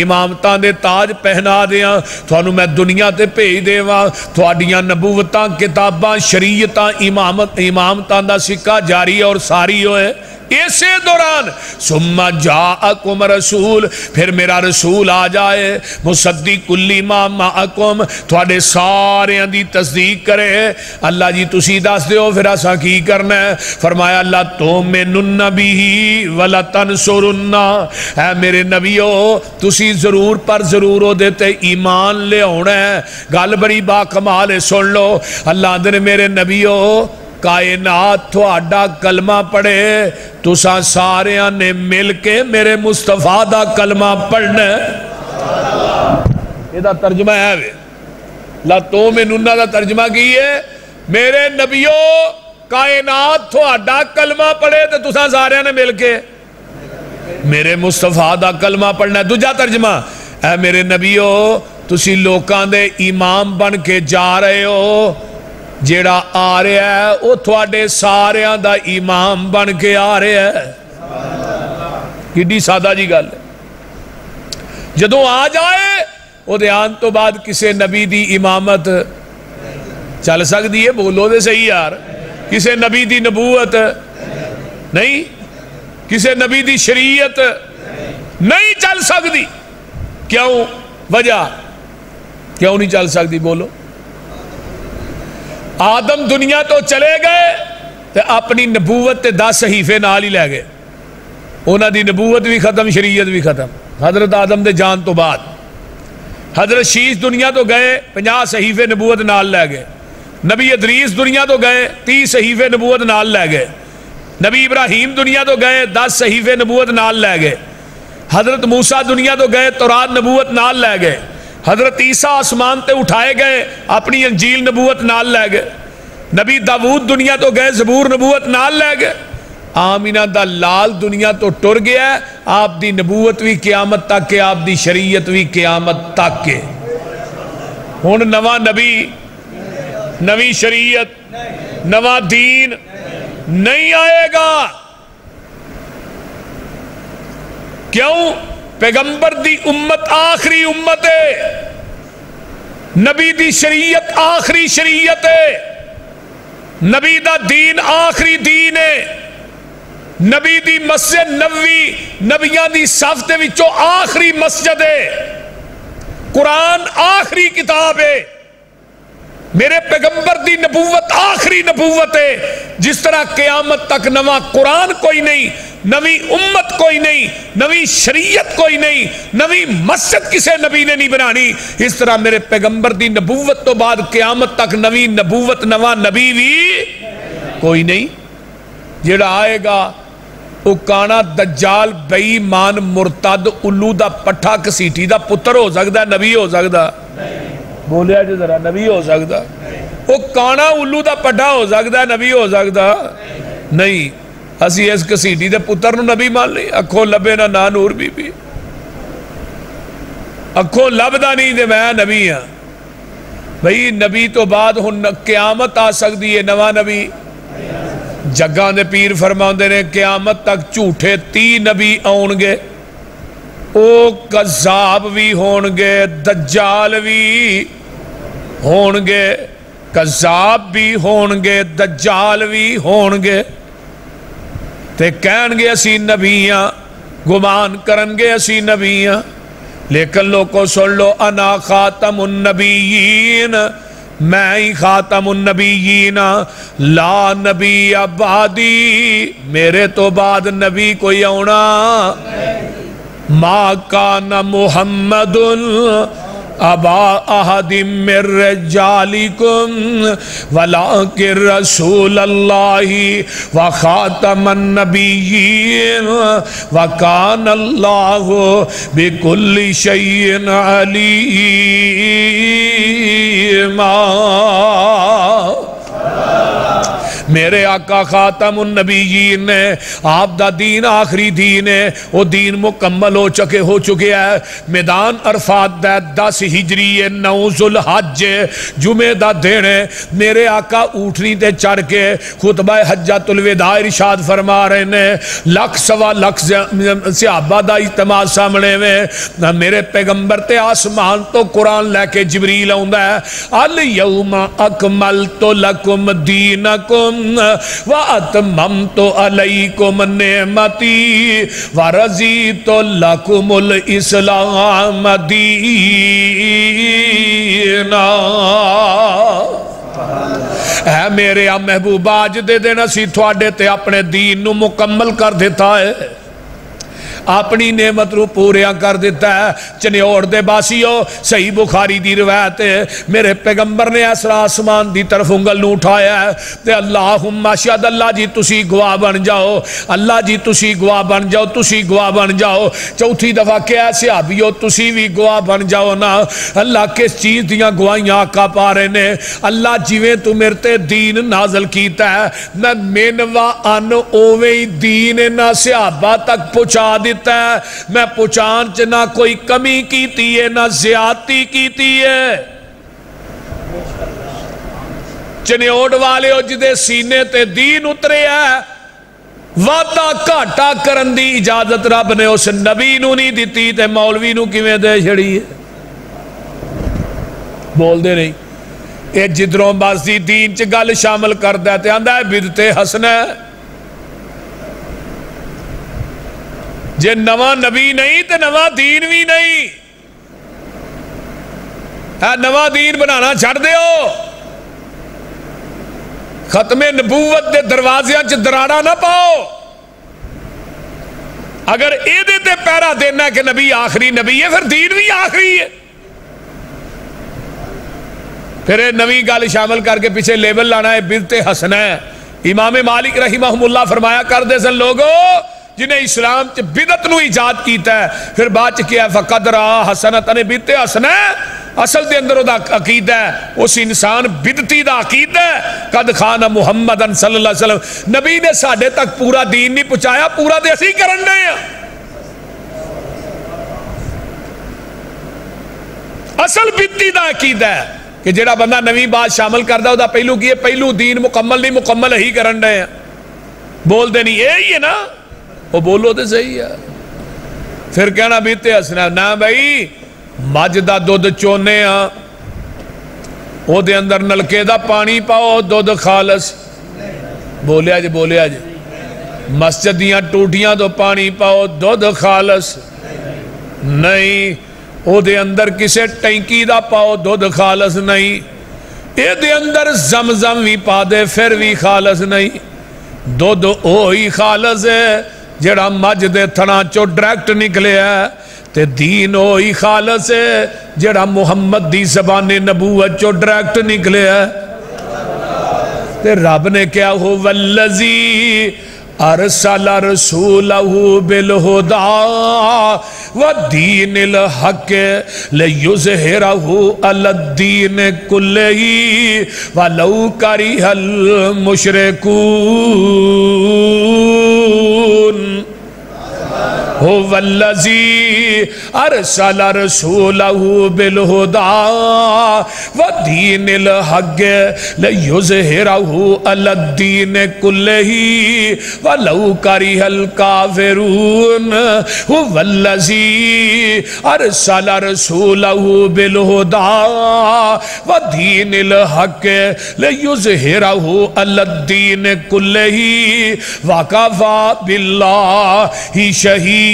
امامتاں دے تاج پہنا دیاں تھانوں میں دنیا تے بھیج دیواں تھوڑیاں نبوتاں کتاباں شریعتاں امامتاں دا سکہ جاری اور ساری ہوئے. اسی دوران ثم جاءکم رسول پھر میرا رسول آ جائے مصدق لما معکم تھوڑے سارے دی تصدیق کرے. اللہ جی تسی دس دیو پھر اساں کی کرنا ہے. فرمایا اللہ تؤمنن بہ ولتنصرن اے میرے نبیو تسی ضرور پر ضرور او دیتے ایمان لے ہونا ہے. گل بڑی با کمال ہے سن لو. اللہ دے میرے نبیو کائنات تھوڑا کلمہ پڑھے تساں ساریاں نے مل کے میرے مصطفیٰ دا کلمہ پڑھنا ہے. یہ دا ترجمہ ہے لا تؤمنون دا ترجمہ کی ہے میرے نبیو کائنات تھوڑا کلمہ پڑھے تو تساں ساریاں نے مل کے میرے مصطفیٰ دا کلمہ پڑھنا ہے. دوجا ترجمہ اے میرے نبیو تسی لوکاں دے امام بن کے جا رہے ہو جیڑا آ رہا ہے وہ تھوڑے ساریاں دا امام بن کے آ رہا ہے. کڈی سادہ جی گل ہے. جدوں آ جائے وہ دیان تو بعد کسے نبی دی امامت چل سکتی ہے؟ بولو دے صحیح یار. کسے نبی دی نبوت نہیں کسے نبی دی شریعت نہیں چل سکتی. کیوں وجہ کیوں نہیں چل سکتی بولو؟ آدم دنیا تو چلے گئے تو اپنی نبوت تے 10 صحیفے نال ہی لے گئے. انہاں دی نبوت بھی ختم شریعت بھی ختم. حضرت آدم دے جان تو بعد حضرت شیش دنیا تو گئے 50 صحیفے نبوت نال لے گئے. نبی ادریس دنیا تو گئے 30 صحیفے نبوت نال لے گئے. نبی ابراہیم دنیا تو گئے 10 صحیفے نبوت نال لے گئے. حضرت موسیٰ دنیا تو گئے تورات نبوت نال لے گئے. حضرت عیسیٰ آسمان تے اٹھائے گئے اپنی انجیل نبوت نال لے گئے. نبی داود دنیا تو گئے زبور نبوت نال لے گئے. آمینہ دا لال دنیا تو ٹر گیا ہے. آپ دی نبوت بھی قیامت تک کے آپ دی شریعت بھی قیامت تک کے. ہن نواں نبی نوی شریعت نواں دین نہیں آئے گا. کیوں؟ پیغمبر دی امت آخری امت ہے. نبی دی شریعت آخری شریعت ہے، نبی دا دین آخری دین ہے، نبی دی مسجد نبوی نبیاں دی صف دے وچوں آخری مسجد ہے، قرآن آخری کتاب ہے، میرے پیغمبر دی نبوت آخری نبوت ہے۔ جس طرح قیامت تک نواں قرآن کوئی نہیں، نوی امت کوئی نہیں، نوی شریعت کوئی نہیں، نوی مسجد کسے نبی نے نہیں بنانی، اس طرح میرے پیغمبر دی نبوت تو بعد قیامت تک نوی نبوت نواں نبی بھی کوئی نہیں۔ جڑا آئے گا وہ کانا دجال بے ایمان مرتد الو دا پٹھا کسیٹی دا پتر ہو سکتا ہے، نبی ہو سکتا؟ بولیا جو ذرا، نبی ہو سکتا؟ وہ کانا الو دا پٹھا ہو سکتا ہے، نبی ہو سکتا نہیں۔ اسی اس کسیٹی دے پتر نو نبی مان لی، اکھوں لبے نہ نور بی بی، اکھوں لبدا نہیں دے میں نبی ہاں۔ بھئی نبی تو بعد ہن قیامت آ سکتی ہے، نواں نبی جگاں دے پیر فرماؤندے نے قیامت تک جھوٹے 30 نبی آن گے، او کذاب بھی ہون گے، دجال بھی ہون گے، کذاب بھی ہون گے، دجال بھی ہون گے، تے کہن گے اسی نبیاں، گمان کرن گے اسی نبیاں، لیکن لوگوں سن لو انا خاتم النبیین، میں ہی خاتم النبیین، لا نبی بعدی، میرے تو بعد نبی کوئی آنا، ما کان محمد ابا احد من رجالکم ولکن رسول اللہ وخاتم النبیین وکان اللہ بکل شیء علیم۔ میرے آقا خاتم النبیین نے، آپ دا دین آخری دین ہے، وہ دین مکمل ہو چکے ہے۔ میدان عرفات دا 10 ہجری 9 ذوالحج جمعہ دا دن ہے، میرے آقا اونٹنی تے چڑھ کے خطبہ حجۃ الوداع ارشاد فرما رہے ہیں، لاکھ سوا لاکھ صحابہ دا اجتماع سامنے میں، میرے پیغمبر تے آسمان تو قرآن لے کے جبریل آؤندا ہے، الیوم اکملت لکم دینکم وَأَتْمَمْتُ عَلَيْكُمْ نِعْمَتِي وَرَضِيتُ لَكُمُ الْإِسْلَامَ دِينًا۔ اے میرے محبوب آج دے دن اسی تھوڑے تے اپنے دین نو مکمل کر دیتا ہے، اپنی نعمت رو پوریا کر دیتا ہے۔ چنیوڑ دے باسیو، صحیح بخاری دی روایت ہے، میرے پیغمبر نے ایسا آسمان دی طرف انگل نو اٹھایا ہے تے اللہم شاید اللہ جی تسی گواہ بن جاؤ، اللہ جی تسی گواہ بن جاؤ، تسی گواہ بن جاؤ۔ چوتھی دفعہ کیا صحابیو تسی بھی گواہ بن جاؤ نا۔ اللہ کس چیز دیاں گواہیاں آقا پا رہے نے؟ اللہ جیویں تو میرے تے دین نازل کیتا ہے، میں مینوا ان اوویں دین نہ صحابہ تک پہنچا دی، میں پہنچان چ نہ کوئی کمی کیتی ہے نہ زیادتی کیتی ہے۔ چنیوڑ والے ہو جدے سینے تے دین اترے ہے، وعدہ گھاٹا کرن دی اجازت رب نے اس نبی نو نہیں دیتی تے مولوی نو کیویں دے چھڑی ہے؟ بول دے نہیں۔ اے جدروں بازی دین چ گل شامل کر دے تے آندا ہے بدعت حسنہ ہے۔ جے نواں نبی نہیں تے نواں دین بھی نہیں، نواں دین بنانا چھڑ دیو، ختم نبوت دے دروازیاں چ دراڑا نہ پاؤ۔ اگر ایدے تے پیرا دینا کہ نبی آخری نبی ہے، پھر دین بھی آخری ہے۔ پھر نوی گل شامل کر کے پیچھے لیبل لانا ہے بدعت حسنہ ہے۔ امام مالک رحمہ اللہ فرمایا کر دے سن لوگو جنہیں اسلام چ بدعت نو ایجاد کیتا ہے، پھر بعد چ کیا فقد را حسنۃ نے بدعت حسنہ اصل دے اندر دا عقیدہ ہے، اس انسان بدعتی دا عقیدہ ہے۔ قد خان محمد صلی اللہ علیہ وسلم، نبی نے ساڈے تک پورا دین نہیں پہنچایا، پورا دے اسی کرن دے ہیں۔ اصل بدعتی دا عقیدہ ہے کہ جڑا بندہ نوی بات شامل کردا او دا پہلو کی ہے، پہلو دین مکمل نہیں، مکمل ہی کرن دے ہیں۔ بول دے نہیں یہی ہے نا، وہ بولو تو صحیح ہے۔ پھر کہنا بیتے حسنہ، نا بھائی مجھ دا دودھ چونے ہاں، او دے اندر نلکے دا پانی پاؤ دودھ خالص، بولیا جی بولیا جی، مسجد دیاں ٹوٹیاں تو پانی پاؤ دودھ خالص نہیں، او دے اندر کسے ٹینکی دا پاؤ دودھ خالص نہیں، اے دے اندر زمزم بھی پا دے پھر بھی خالص نہیں، دودھ اوہی خالص ہے جڑا مجھ دے تھنا چو ڈائریکٹ نکلے ہے، تے دین اوہی خالص ہے جڑا محمد دی زبان نبوت چو ڈائریکٹ نکلے ہے۔ تے رب نے کیا ہو والذی ارسل رسولہ بالہدی والدین الحق لیظہرہ علی الدین کلہ ولو کرہ المشرکون۔ هو الذی ارسل رسولہ بالہدی ودین الحق لیظہرہ علی الدین کلہ ولو کرہ الکافرون۔ هو الذی ارسل رسولہ بالہدی ودین الحق لیظہرہ علی الدین کلہ وکفی باللہ شہید۔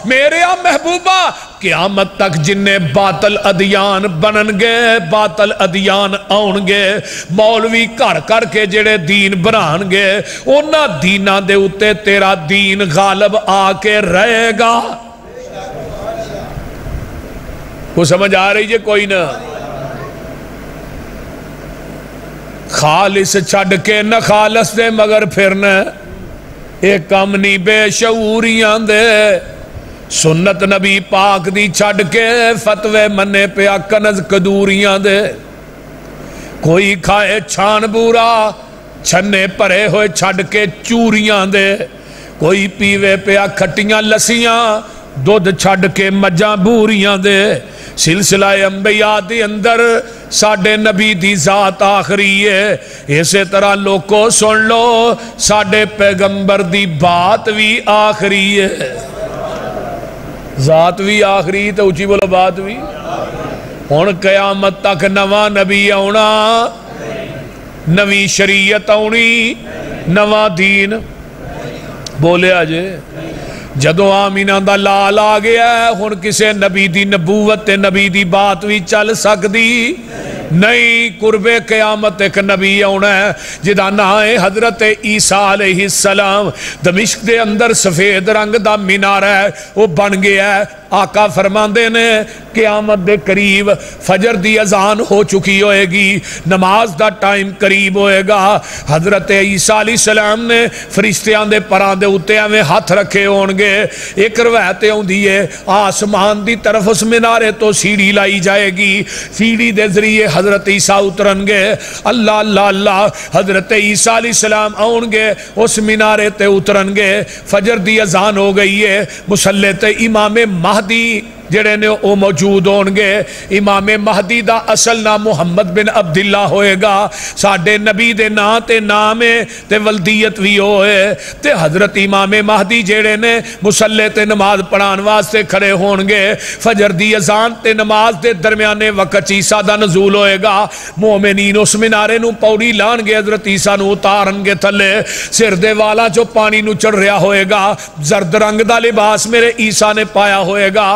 میرے محبوبہ قیامت تک جنہیں باطل ادیان بنن گے، باطل ادیان آن گے، مولوی کر کر کے جڑے دین بنان گے، اونا دینہ دے اتے تیرا دین غالب آ کے رہے گا۔ کو سمجھ آ رہی ہے کوئی نہ؟ خالص چھڑ کے نہ خالص دے مگر پھرنا ایک کم نہیں بے شعوریاں دے، سنت نبی پاک دی چھڑ کے فتوے منے پہ کنز کدوریاں دے، کوئی کھائے چھان بورا چھنے پرے ہوئے چھڑ کے چوریاں دے، کوئی پیوے پہ کھٹیاں لسیاں دودھ چھڑ کے مجاں بوریاں دے۔ سلسلہ انبیاء دی اندر ساڑھے نبی دی ذات آخری ہے، اسے طرح لوگوں سن لو ساڑھے پیغمبر دی بات بھی آخری ہے، ذات بھی آخری تو اچھی بولو بات بھی۔ ہن قیامت تک نواں نبی آنا، نوی شریعت آنی، نواں دین، بولے آجے جدو آمینہ دا لال آ گیا ہے، ہن کسے نبی دی نبوت تے نبی دی بات بھی چل سکتی نہیں۔ قرب قیامت ایک نبی آنا ہے جدا نائے حضرت عیسیٰ علیہ السلام، دمشق دے اندر سفید رنگ دا مینار ہے وہ بن گیا ہے۔ آقا فرماندے نے قیامت دے قریب فجر دی اذان ہو چکی ہوئے گی، نماز دا ٹائم قریب ہوئے گا، حضرت عیسیٰ علیہ السلام نے فرشتیاں دے پران دے اتے ہمیں ہاتھ رکھے ہونگے، ایک روایت ہوندی ہے آسمان دی طرف اس منارے تو سیڑھی لائی جائے گی، سیڑھی دے ذریعے حضرت عیسیٰ اترن گے، اللہ اللہ اللہ حضرت عیسیٰ علیہ السلام آؤن گے، اس منارے تے اترن گے، فجر دی اذان ہو گئی ہے، مصلی تے امام مہدی جڑے نے او موجود ہونگے۔ امام مہدی دا اصل نام محمد بن عبداللہ ہوئے گا، ساڑھے نبی دے نا تے نامے تے ولدیت بھی ہوئے، تے حضرت امام مہدی جڑے نے مصلی تے نماز پڑھان واسطے کھڑے ہونگے، فجر دی اذان تے نماز دے درمیانے وقت عیسیٰ دا نزول ہوئے گا، مومنین اس منارے نو پوڑی لان گے، حضرت عیسیٰ نو اتارن گے تھلے، سر دے والا جو پانی نو چڑھ رہا ہوئے گا، زرد رنگ دا لباس میرے عیسیٰ نے پایا ہوئے گا،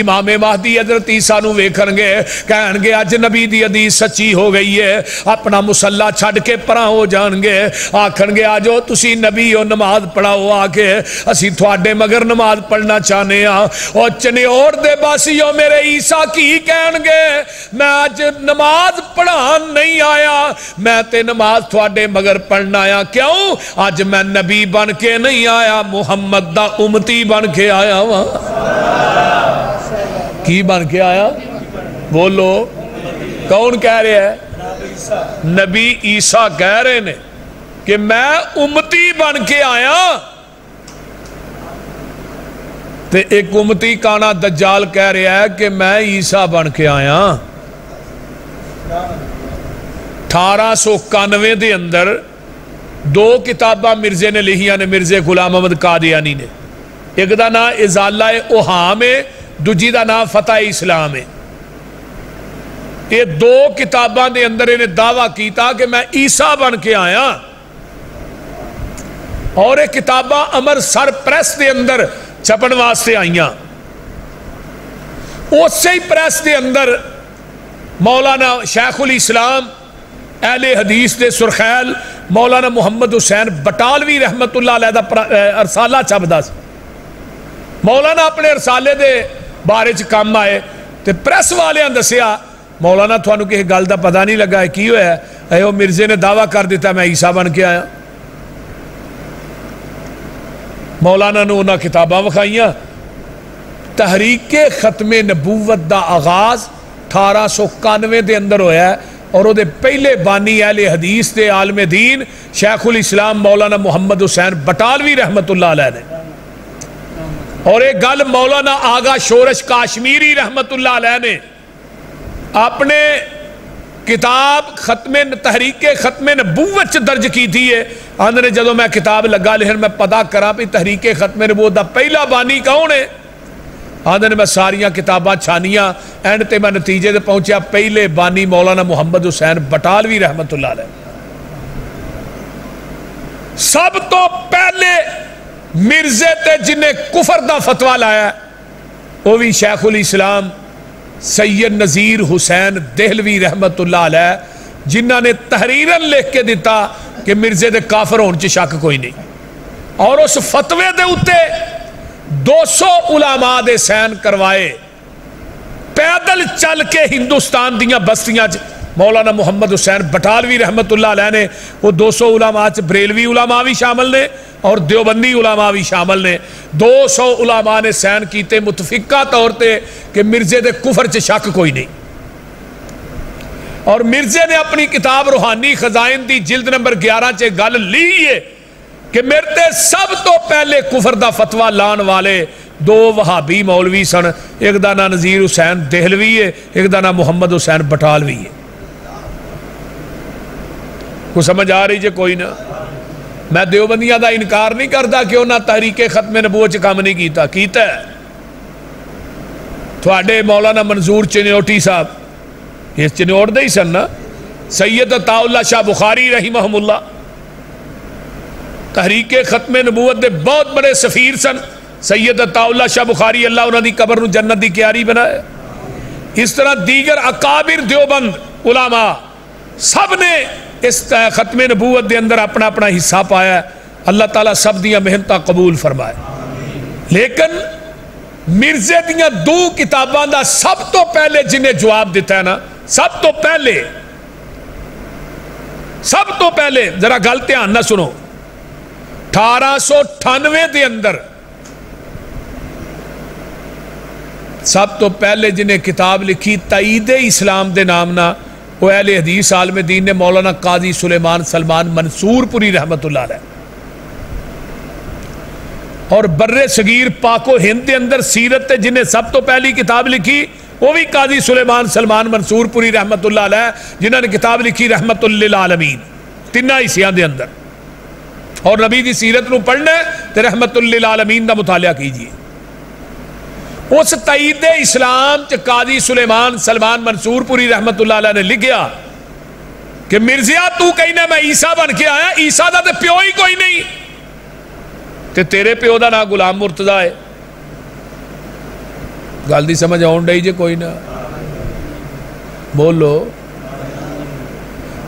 امام مہدی حضرت عیسیٰ نو ویکھن گے، کہن گے اج نبی دی حدیث سچی ہو گئی ہے، اپنا مسلح چھڑ کے پرا ہو جان گے، آکھن گے آجو تسی نبی ہو نماز پڑھاؤ آکے، اسی تھوڑے مگر نماز پڑھنا چاہنے ہاں، اور چنیور دے باسیوں میرے عیسیٰ کی کہن گے میں آج نماز پڑھان نہیں آیا، میں تے نماز تھوڑے مگر پڑھنا آیا، کیوں؟ آج میں نبی بن کے نہیں آیا، محمد دا امتی بن کے آیا وہاں۔ کی بن کے آیا؟ بولو کون کہہ رہے ہیں؟ نبی عیسیٰ کہہ رہے ہیں کہ میں امتی بن کے آیا، تے ایک امتی کانا دجال کہہ رہا ہے کہ میں عیسیٰ بن کے آیا۔ 1891 دے اندر 2 کتاباں مرزے نے لکھیاں نے، مرزے غلام احمد قادیانی نے، ایک دا نا ازالہ اوہام ہے، دوجی دا نام فتح اسلام ہے. یہ دو کتاباں دے اندر انہیں دعویٰ کیتا کہ میں عیسیٰ بن کے آیا. اور یہ کتاباں امر سر پریس دے اندر چھپن واسطے آئیاں. اسی ہی پریس دے اندر مولانا شیخ الاسلام اہل حدیث دے سرخیل مولانا محمد حسین بٹالوی رحمت اللہ علیہ دا ارسالہ چھپدا سی. مولانا اپنے ارسالے دے بارے چ کام آئے تے پریس والیاں دسیا مولانا تھانوں کسی گل دا پتہ نہیں لگا ہے کی ہوا ہے. اے وہ مرزے نے دعویٰ کر دیتا میں عیسیٰ بن کے آیا. مولانا نے انہاں کتاباں وکھائیاں. تحریک ختم نبوت دا آغاز 1891 دے اندر ہویا ہے اور وہ پہلے بانی اہل حدیث دے عالم دین شیخ الاسلام مولانا محمد حسین بٹالوی رحمت اللہ علیہ نے. اور ایک گل مولانا آغا شورش کاشمیری رحمت اللہ علیہ نے اپنے کتاب تحریک ختم نبوت درج کی تھی ہے. آندھے نے جدو میں کتاب لگا لکھن میں پتا کرا بھی تحریک ختم نبوت دا پہلا بانی کون ہے. آندھے نے میں ساریاں کتاباں چھانیاں اینڈ تے میں نتیجے دے پہنچیا پہلے بانی مولانا محمد حسین بٹالوی رحمت اللہ علیہ. سب تو پہلے مرزے تے جنہیں کفر دا فتوہ لایا وہ بھی شیخ الاسلام سید نذیر حسین دہلوی رحمت اللہ علیہ جنہاں نے تحریراً لکھ کے دیتا کہ مرزے دے کافر ہون چ شک کوئی نہیں. اور اس فتوے دے اتے 200 علماء دے سین کروائے پیدل چل کے ہندوستان دیاں بستیاں مولانا محمد حسین بٹالوی رحمت اللہ علیہ نے وہ 200 علماء بریلوی علماء بھی شامل نے اور دیوبندی علماء بھی شامل نے. 200 علماء نے سین کیتے متفقہ طور تے کہ مرزے دے کفر چ شک کوئی نہیں. اور مرزے نے اپنی کتاب روحانی خزائن دی جلد نمبر 11 چے گل لی ہے کہ میرے تے سب تو پہلے کفر دا فتوہ لان والے 2 وہابی مولوی سن. ایک دا نام نذیر حسین دہلوی ہے ایک دا نام محمد حسین بٹالوی ہے. کو سمجھ آ رہی جے کوئی نہ. میں دیوبندیاں دا انکار نہیں کرتا کہ انہاں تحریک ختم نبوت چ کام نہیں کیتا ہے. تھوڑے مولانا منظور چنیوٹی صاحب یہ چنیوٹ دے ہی سن نا. سید عطا اللہ شاہ بخاری رحمہم اللہ تحریک ختم نبوت دے بہت بڑے سفیر سن. سید عطا اللہ شاہ بخاری اللہ انہاں دی قبر نو جنت دی کیاری بنائے. اس طرح دیگر اکابر دیوبند علماء سب نے اس ختم نبوت دے اندر اپنا اپنا حصہ پایا ہے. اللہ تعالیٰ سب دیاں محنتاں قبول فرمائے. لیکن مرزے دیاں 2 کتاباں دا سب تو پہلے جنہیں جواب دیتا ہے نا سب تو پہلے ذرا گل دھیان نہ سنو. 1898 دے اندر سب تو پہلے جنہیں کتاب لکھی تائید اسلام دے نامنا وہ اہل حدیث عالم دین نے مولانا قاضی سلیمان سلمان منصور پوری رحمت اللہ علیہ. اور بر صغیر پاک و ہند دے اندر سیرت تے جنہیں سب تو پہلی کتاب لکھی وہ بھی قاضی سلیمان سلمان منصور پوری رحمت اللہ علیہ جنہوں نے کتاب لکھی رحمت للعالمین 3 حصیاں دے اندر. اور نبی دی سیرت نو پڑھنا ہے تو رحمت للعالمین دا مطالعہ کیجئے. اس تائید اسلام چ قاضی سلیمان سلمان منصور پوری رحمت اللہ علیہ نے لکھیا کہ مرزیا تو کہنا میں عیسیٰ بن کے آیا. عیسیٰ دا تے پیو ہی کوئی نہیں تے تیرے پیو دا نام غلام مرتضیٰ ہے. گل دی سمجھ آن ڈئی جے کوئی نہ بولو.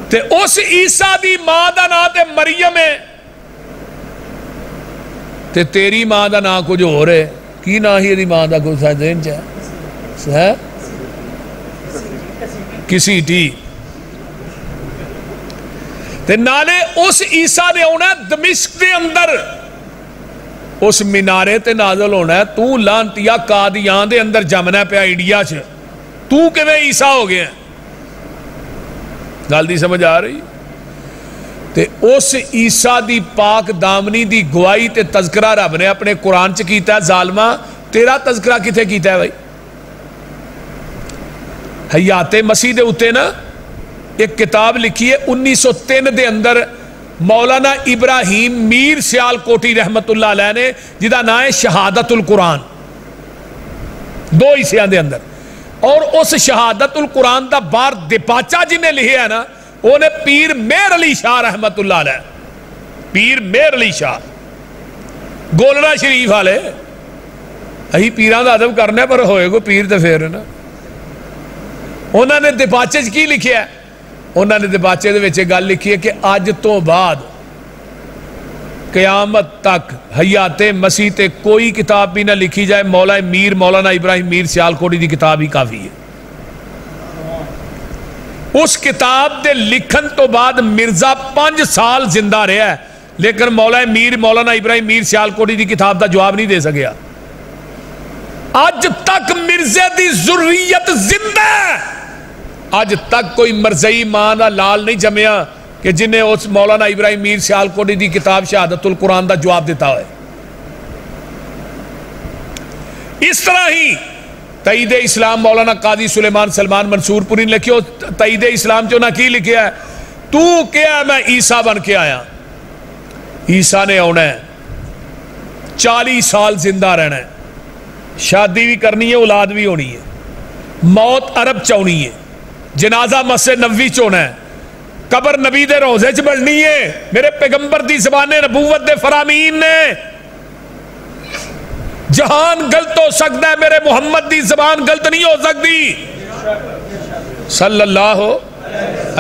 تے اس عیسیٰ دی ماں دا نام تے مریم ہے تے تیری ماں دا نام کچھ ہو رہے کی نہ ہی دی ماں دا کوئی ذہن چاہے کسی ٹی تے نالے اس عیسیٰ نے ہونا دمشق دے اندر اس مینارے تے نازل ہونا ہے. تو لانتیا قادیان دے اندر جمنا پیا انڈیا چ تو کیویں عیسیٰ ہو گیا. گل دی سمجھ آ رہی. تے اس عیسیٰ دی پاک دامنی دی گواہی تے تذکرہ رب نے اپنے قرآن چ کیتا ہے. ظالمہ تیرا تذکرہ کتے کیتا ہے بھائی؟ حیات مسیح دے اتے نا ایک کتاب لکھی ہے 1903 دے اندر مولانا ابراہیم میر سیال کوٹی رحمت اللہ علیہ نے جدا نام ہے شہادت القرآن. دو حصیاں دے اندر. اور اس شہادت القرآن دا بار دپاچا جنہیں لکھے ہے نا انہیں پیر مہر علی شاہ رحمت اللہ علیہ, پیر مہر علی شاہ گولڑا شریف والے. اہی پیران دا ادب کرنے پر ہوئے گو پیر تے پھر نا. انہوں نے دپاچے کی لکھیا ہے, انہوں نے دپاچے دے وچے گل لکھی ہے کہ آج تو بعد قیامت تک حیات مسیح تے کوئی کتاب بھی نہ لکھی جائے, مولانا ابراہیم میر سیالکوٹی دی کتاب ہی کافی ہے. اس کتاب دے لکھن تو بعد مرزا 5 سال زندہ رہا ہے, لیکن مولانا ابراہیم میر سیالکوٹی دی کتاب دا جواب نہیں دے سکیا. آج تک مرزے دی ضروریت زندہ ہے, آج تک کوئی مرزئی ماں دا لال نہیں جمیا کہ جنہیں اس مولانا ابراہیم میر سیالکوٹی دی کتاب شہادت القرآن دا جواب دیتا ہے. اس طرح ہی تائید اسلام مولانا قاضی سلیمان سلمان منصور پوری نے لکھی, تائید اسلام جو نہ کی لکھیا ہے تو کیا میں عیسیٰ بن کے آیا, عیسیٰ نے آنا ہے 40 سال زندہ رہنا ہے, شادی بھی کرنی ہے, اولاد بھی ہونی ہے, موت عرب چونی ہے, جنازہ مسجد نبوی چونا ہے, قبر نبی دے روزے چ بڑھنی ہے, میرے پیغمبر دی زبان نبوت دے فرامین نے. جہان غلط ہو سکتا ہے, میرے محمد دی زبان غلط نہیں ہو سکتی صلی اللہ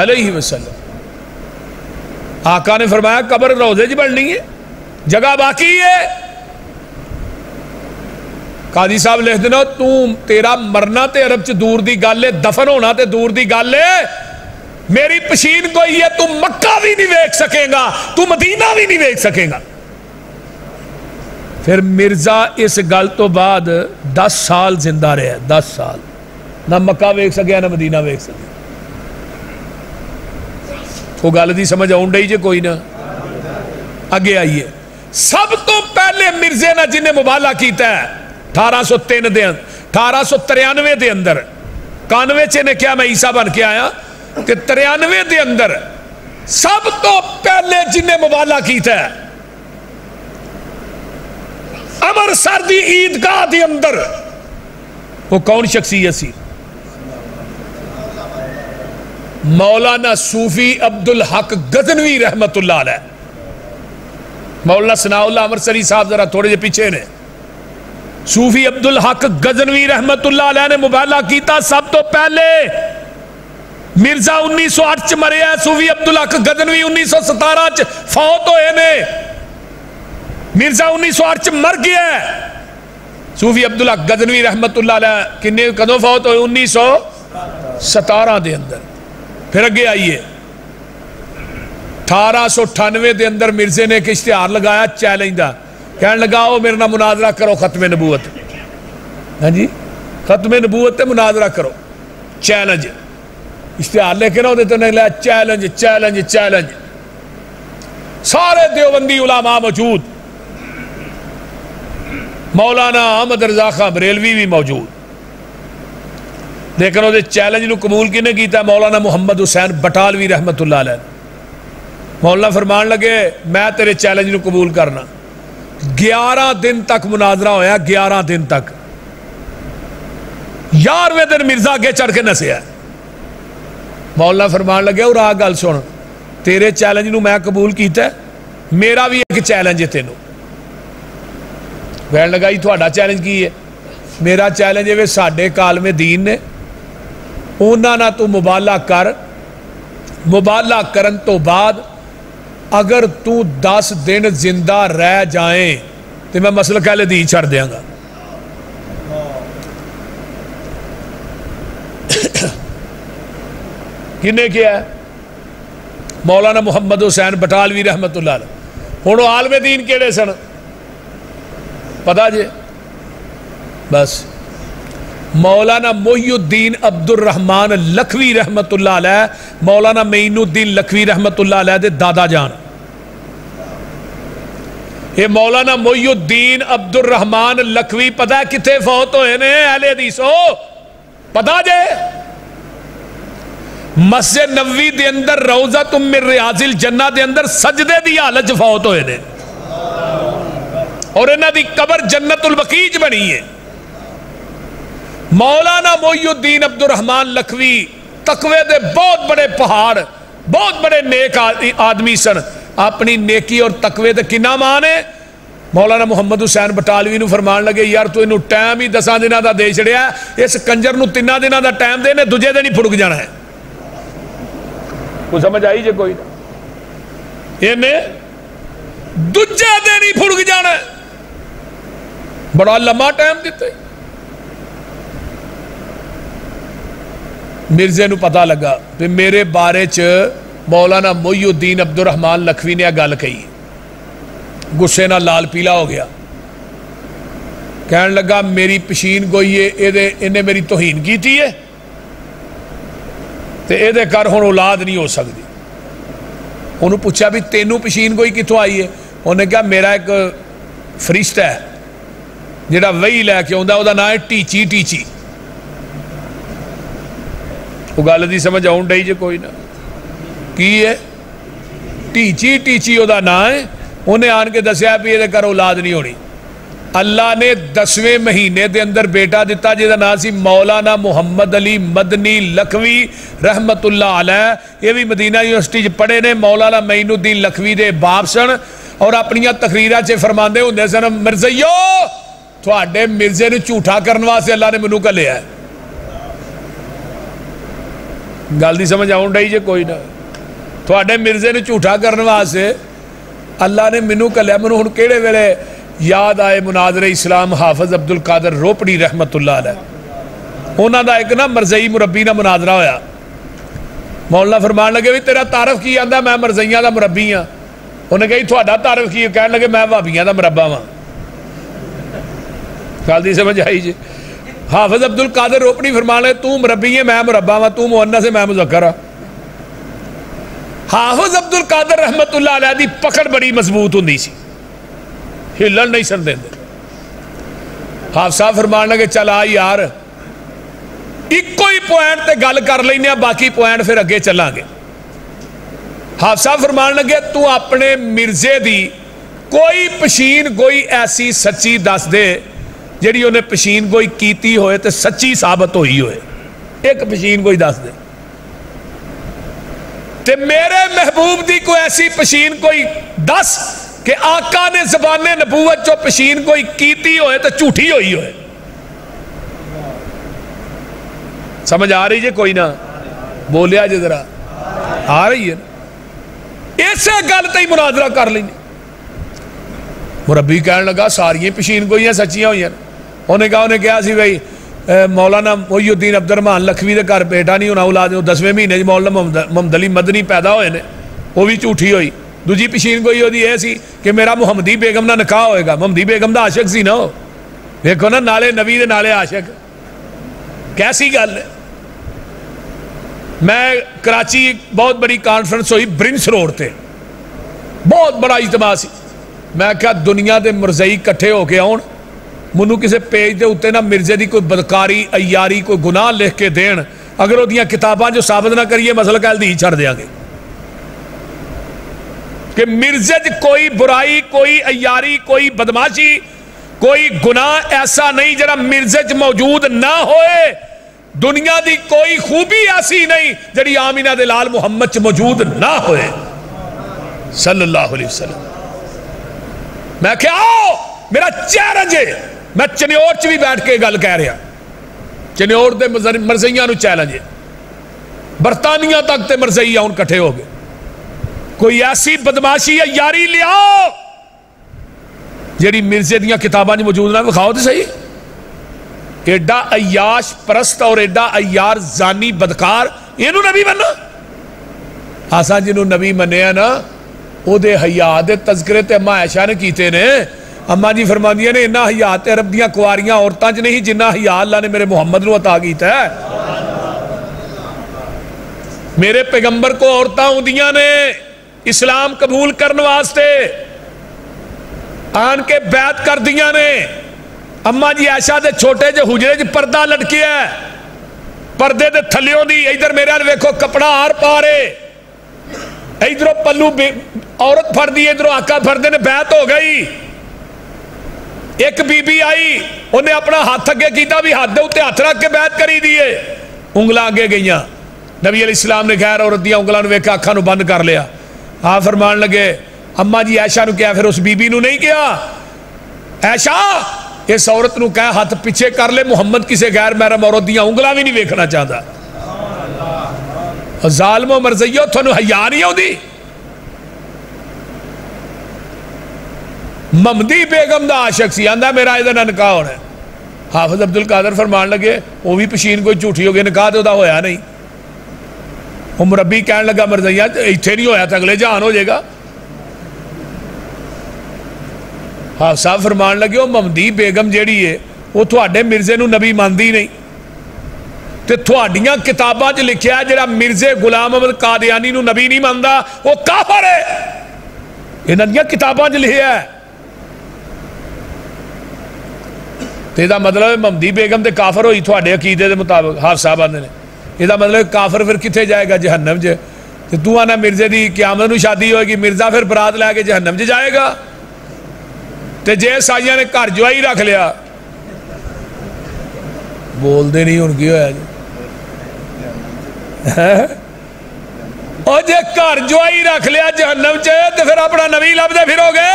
علیہ وسلم. آقا نے فرمایا قبر روزے چ بڑھنی ہے, جگہ باقی ہے. قاضی صاحب لکھ دینا تیرا مرنا تے عرب چ دور دی گل ہے, دفن ہونا تے دور دی گل ہے, میری پشین کوئی ہے, تو مکہ بھی نہیں ویکھ سکے گا, تو مدینہ بھی نہیں ویکھ سکے گا. پھر مرزا اس گل تو بعد 10 سال زندہ رہے, 10 سال نہ مکہ ویکھ سکیا نہ مدینہ ویکھ سکیا. وہ گل دی سمجھ آن ڈئی جے کوئی نہ. اگے آئیے, سب تو پہلے مرزے نے جنہیں مبالغہ کیتا ہے 1893 دے اندر, 91 چ نے کیا میں عیسیٰ بن کے آیا, کہ 93 دے اندر سب تو پہلے جنہیں مبالغہ کیتا ہے امرسر دی عیدگاہ دے اندر, وہ کون شخصیت سی؟ مولانا صوفی عبدالحق غزنوی رحمت اللہ علیہ. مولانا ثناء اللہ امرسری صاحب ذرا تھوڑے جے پیچھے نے. صوفی عبدالحق غزنوی رحمت اللہ علیہ نے مبالغہ کیتا سب تو پہلے. مرزا 1908 چ مرے ہے, صوفی عبدالحق غزنوی 1917 چ فوت ہوئے نے. مرزا 1908 چ مر گیا ہے. صوفی عبدالحق غزنوی رحمت اللہ علیہ کنے کدوں فوت ہوئے؟ 1917 دے اندر. پھر اگے آئیے, 1898 دے اندر مرزے نے ایک اشتہار لگایا چیلنج دا, کہنے لگا او میرے نال مناظرہ کرو ختم نبوت. ہاں جی, ختم نبوت تے مناظرہ کرو, چیلنج. اشتہار لے کے نہ ہوتے تو نہیں لیا چیلنج چیلنج چیلنج. سارے دیوبندی علماء موجود, مولانا احمد رضا خان بریلوی بھی موجود, لیکن وہ چیلنج نو قبول کنے کیتا؟ مولانا محمد حسین بٹالوی رحمت اللہ علیہ. مولانا فرمان لگے میں تیرے چیلنج نو قبول کرنا. 11 دن تک مناظرہ ہویا, 11 دن تک. 11ویں دن مرزا اگے چڑھ کے نسیا. مولانا فرمان لگے اور آ گل سن, تیرے چیلنج نو میں قبول کیتا ہے, میرا بھی ایک چیلنج ہے تینوں. کہنے لگا جی تھوڑا چیلنج کی ہے؟ میرا چیلنج ہے ساڈے کالم دین نے, انہاں نہ تو مبالغہ کر, مبالغہ کرن تو بعد اگر تو 10 دن زندہ رہ جائیں تو میں مسلک اہل حدیث چھڑ دیاں گا. کنے کیا ہے؟ مولانا محمد حسین بٹالوی رحمت اللہ علیہ. ہن وہ عالم دین کیڑے سن پتا جے؟ بس مولانا محی الدین عبد الرحمن لکھوی رحمت اللہ علیہ, مولانا معین الدین لکھوی رحمت اللہ علیہ دے دادا جان. یہ مولانا محی الدین عبد الرحمن لکھوی پتا کتنے فوت ہوئے نے اہل حدیث ہو پتا جے؟ مسجد نبوی دے اندر روضۃ من ریاض الجنہ دے اندر سجدے دی حالت فوت ہوئے نے, اور انہاں دی قبر جنت البقیع بنی ہے. مولانا محی الدین عبد الرحمان لکھوی تقوی دے بہت بڑے پہاڑ، بہت بڑے نیک آدمی سن، اپنی نیکی اور تقوی دے کنا مانے مولانا محمد حسین بٹالوی نو فرمان لگے یار تو انہوں ٹائم ہی 10 دنوں دا دے چھڑیا ہے، اس کنجر نو 3 دنوں دا ٹائم دے نے دوجے دن ہی پھڑک جانا ہے۔ کوئی سمجھ آئی جے کوئی نہ، انہیں دوجے دن ہی پھڑک جانا ہے، بڑا لمحہ ٹائم دیتا ہے۔ مرزے نو پتہ لگا کہ میرے بارے چ مولانا محی الدین عبد الرحمان لکھوی نے گل کہی، غصے نہ لال پیلا ہو گیا، کہنے لگا میری پشین گوئی ہے، انہیں میری توہین کی تھی ہے تے اے دے کر ہن اولاد نہیں ہو سکتی۔ انہوں پوچھا بھی تینوں پشین گوئی کتوں آئی ہے؟ انہوں نے کہا میرا ایک فرشتہ ہے جڑا وہی لے کے آندا، او دا نام ہے ٹیچی ٹیچی۔ وہ گل دی سمجھ آن ڈئی جے کوئی نہ، کی ہے ٹیچی ٹیچی او دا نام ہے، انہیں آن کے دسیا بھی یہ کر اولاد نہیں ہونی۔ اللہ نے 10ویں مہینے دے اندر بیٹا دیتا جہاں نام سی مولانا محمد علی مدنی لکھوی رحمت اللہ علیہ، یہ بھی مدینہ یونیورسٹی پڑھے نے، مولانا معین الدین لکھوی دے باپ سن، اور اپنی تقریرہ چے فرماندے ہوندے سن مرزیو تھوڑے مرزے نے جھوٹا کرنے واسطے اللہ نے منو کلیا ہے۔ گل دی سمجھ آن ڈئی جے کوئی نہ، تھوڑے مرزے نے جھوٹا کرنے واسطے اللہ نے منو کلیا۔ منو ہن کیڑے ویلے یاد آئے مناظر اسلام حافظ عبد القادر روپڑی رحمت اللہ علیہ، انہاں دا ایک نا مرزئی مربی نہ مناظرہ ہویا، مولانا فرمان لگے بھی تیرا تعارف کی آندا میں مرزئیاں دا مربی ہاں، انہیں کہی تھوڑا تعارف کی، کہنے لگے میں وہابیاں دا مربا ہاں۔ گل دی سمجھ آئی جی؟ حافظ عبد القادر روپڑی فرمان لگے تو مربی ہے میں مربا ہاں، تو مؤنث ہے میں مذکر ہاں۔ حافظ عبد القادر رحمت اللہ علیہ دی پکڑ بڑی مضبوط ہوندی سی، ہلن نہیں سن دیندے۔ حافظ صاحب فرمان لگے چل آ یار ایک کوئی پوائنٹ تے گل کر لینے، باقی پوائنٹ پھر اگے چلیں گے۔ حافظ صاحب فرمان لگے تو اپنے مرزے دی کوئی پشین کوئی ایسی سچی دس دے جیڑی انہیں پشین کوئی کیتی ہوئے تے سچی ثابت ہوئی ہوئے، ایک پشین کوئی دس دے تے میرے محبوب دی کوئی ایسی پشین کوئی دس کہ آقا نے زبان نبوت جو پشین کوئی کیتی ہوئے تو جھوٹی ہوئی ہوئے۔ سمجھ آ رہی جے کوئی نہ؟ بولیا جے ذرا آ رہی ہے نا؟ ایسے گل تے ہی مناظرہ کر لیں۔ مربی کہنے لگا ساری پشین کوئی ہیں سچیاں ہوئی ہیں۔ انہیں کہا سی بھائی مولانا محی الدین عبد الرحمان لکھوی دے گھر بیٹا نہیں ہونا اولاد، 10ویں مہینے مولانا محمد علی مدنی پیدا ہوئے نے، وہ بھی جھوٹی ہوئی۔ دوجی پشین کوئی ہوتی ہے سی کہ میرا محمدی بیگم نہ نکاح ہوئے گا، محمدی بیگم دا عاشق سی نہ ہو، دیکھو نا نالے نبی دے نالے عاشق، کیسی گل ہے۔ میں کراچی بہت بڑی کانفرنس ہوئی برنس روڈ تے، بہت بڑا اجتماع سی، میں کہا دنیا دے مرزئی کٹھے ہو کے آن، منو کسے پیج دے ہوتے نا مرزے دی کوئی بدکاری ایاری کوئی گناہ لکھ کے دین، اگر وہ دیاں کتاباں جو ثابت نہ کریے مسئلہ کہل دی چھڑ دیا گے کہ مرزے دی کوئی برائی کوئی ایاری کوئی بدماشی کوئی گناہ ایسا نہیں جرا مرزے چ موجود نہ ہوئے، دنیا دی کوئی خوبی ایسی نہیں جڑی آمینہ دے لال محمد چ موجود نہ ہوئے صلی اللہ علیہ وسلم۔ میں کہا آؤ میرا چیلنج ہے، میں چنیور چ بھی بیٹھ کے گل کہہ رہا، چنیور دے مرزئیاں نو چیلنج ہے، برطانیہ تک تے مرزئی آن کٹھے ہو گئے، کوئی ایسی بدماشی یا یاری لیاؤ جیڑی مرزے دیاں کتاباں جو موجود نہ دکھاؤ تو صحیح۔ ایڈا عیاش پرست اور ایڈا عیار زانی بدکار اینو نبی بننا، آسان جنہوں نبی منیا نا او دے حیاء دے تذکرے تے اماں عائشہ نے کیتے نے، اماں جی فرماندیاں نے انہا حیاء تے عرب دیاں کواریاں عورتاں چ نہیں جنہا حیاء اللہ نے میرے محمد نو عطا کیتا ہے۔ میرے پیغمبر کو عورتاں ہوندیاں نے اسلام قبول کرنے واسطے آن کے بیعت کر دیاں نے۔ اماں جی عائشہ دے چھوٹے جے حجرے جے پردہ لٹکیا ہے، پردے دے تھلیوں دی ادھر میرے ہاں ویکھو کپڑا آر پارے، ادھروں پلو عورت پھر دی ادھروں آقا پھر دے نے بیعت ہو گئی۔ ایک بی بی آئی انہیں اپنا ہاتھ اگے کیتا بھی ہاتھ دے اتے ہاتھ رکھ کے بیعت کری دیئے انگلاں اگے گئیاں نبی علیہ السلام نے غیر عورت دیا انگلاں نو ویکھا اکھاں نو بند کر لیا آپ فرمان لگے اماں جی عائشہ نو کیا پھر اس بی بی نو نہیں کیا عائشہ اس عورت نو کہا ہاتھ پیچھے کر لے محمد کسے غیر محرم عورت دیا انگلاں بھی نہیں ویکھنا چاہتا ظالم و مرزیو تھانو حیا نہیں ہوندی ممدی بیگم دا عاشق سی آندا میرا ادھر نہ نکاح ہونا ہے حافظ عبد القادر فرمان لگے وہ بھی پشین کوئی جھوٹی ہو گئی نکاح تو دا ہویا نہیں وہ مربی کہنے لگا مرزیہ ایتھے نہیں ہویا تھا اگلے جہان ہو جائے گا حافظ صاحب فرمان لگے وہ ممدی بیگم جیڑی ہے وہ تھوڑے مرزے نو نبی ماندی نہیں تے تھوڑیاں کتاباں جو لکھیا ہے جڑا مرزے غلام احمد قادیانی نو نبی نہیں ماندا وہ کافر ہے انہاں دیاں کتاباں جو لکھیا ہے یہ مطلب ممدی بیگم تے کافر ہوئی تھوڑے عقیدے دے مطابق حافظ صاحب آندے نے یہ مطلب کافر پھر کتنے جائے گا جہنم جے تو آنا مرزے دی قیامت نو شادی ہوئے گی مرزا پھر برات لے کے جہنم جے جائے گا تے جے سائیاں نے گھر جوائی رکھ لیا بول دے نہیں ان کی ہویا جی اور جے گھر جوائی رکھ لیا جہنم چے تے پھر اپنا نبی لب دے پھرو گے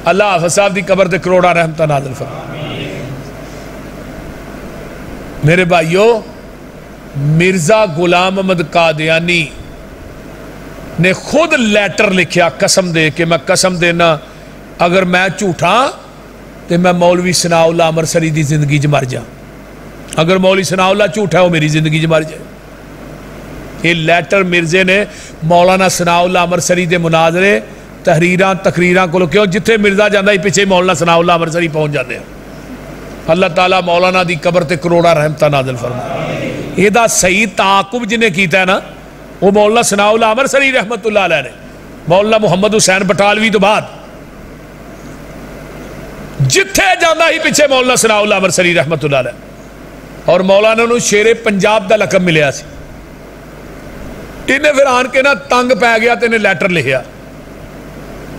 اللہ حافظ صاحب دی قبر تے کروڑا رحمتہ نازل فرمائے میرے بھائیو مرزا غلام احمد قادیانی نے خود لیٹر لکھیا قسم دے کہ میں قسم دینا اگر میں جھوٹا تو میں مولوی ثناء اللہ امرسری دی زندگی مر جا اگر مولوی ثناء اللہ جھوٹا ہے وہ میری زندگی مر جائے یہ لیٹر مرزے نے مولانا ثناء اللہ امرسری دے مناظرے تحریراں تقریراں کو کیوں جتھے مرزا جاندہ ہی پیچھے مولانا ثناء اللہ امرسری پہنچ جاندے ہیں اللہ تعالیٰ مولانا دی قبر تے کروڑا رحمتہ نازل فرمائے یہ دا صحیح تعاقب جنہیں کیتا ہے نا وہ مولانا ثناء اللہ امرسری رحمت اللہ علیہ نے مولانا محمد حسین بٹالوی تو بعد جتھے جاندہ ہی پیچھے مولانا ثناء اللہ امرسری رحمت اللہ علیہ اور مولانا نو شیر پنجاب دا لقب ملیا سی انہیں پھر آن کے نا تنگ پہ گیا تو انہیں لیٹر لکھیا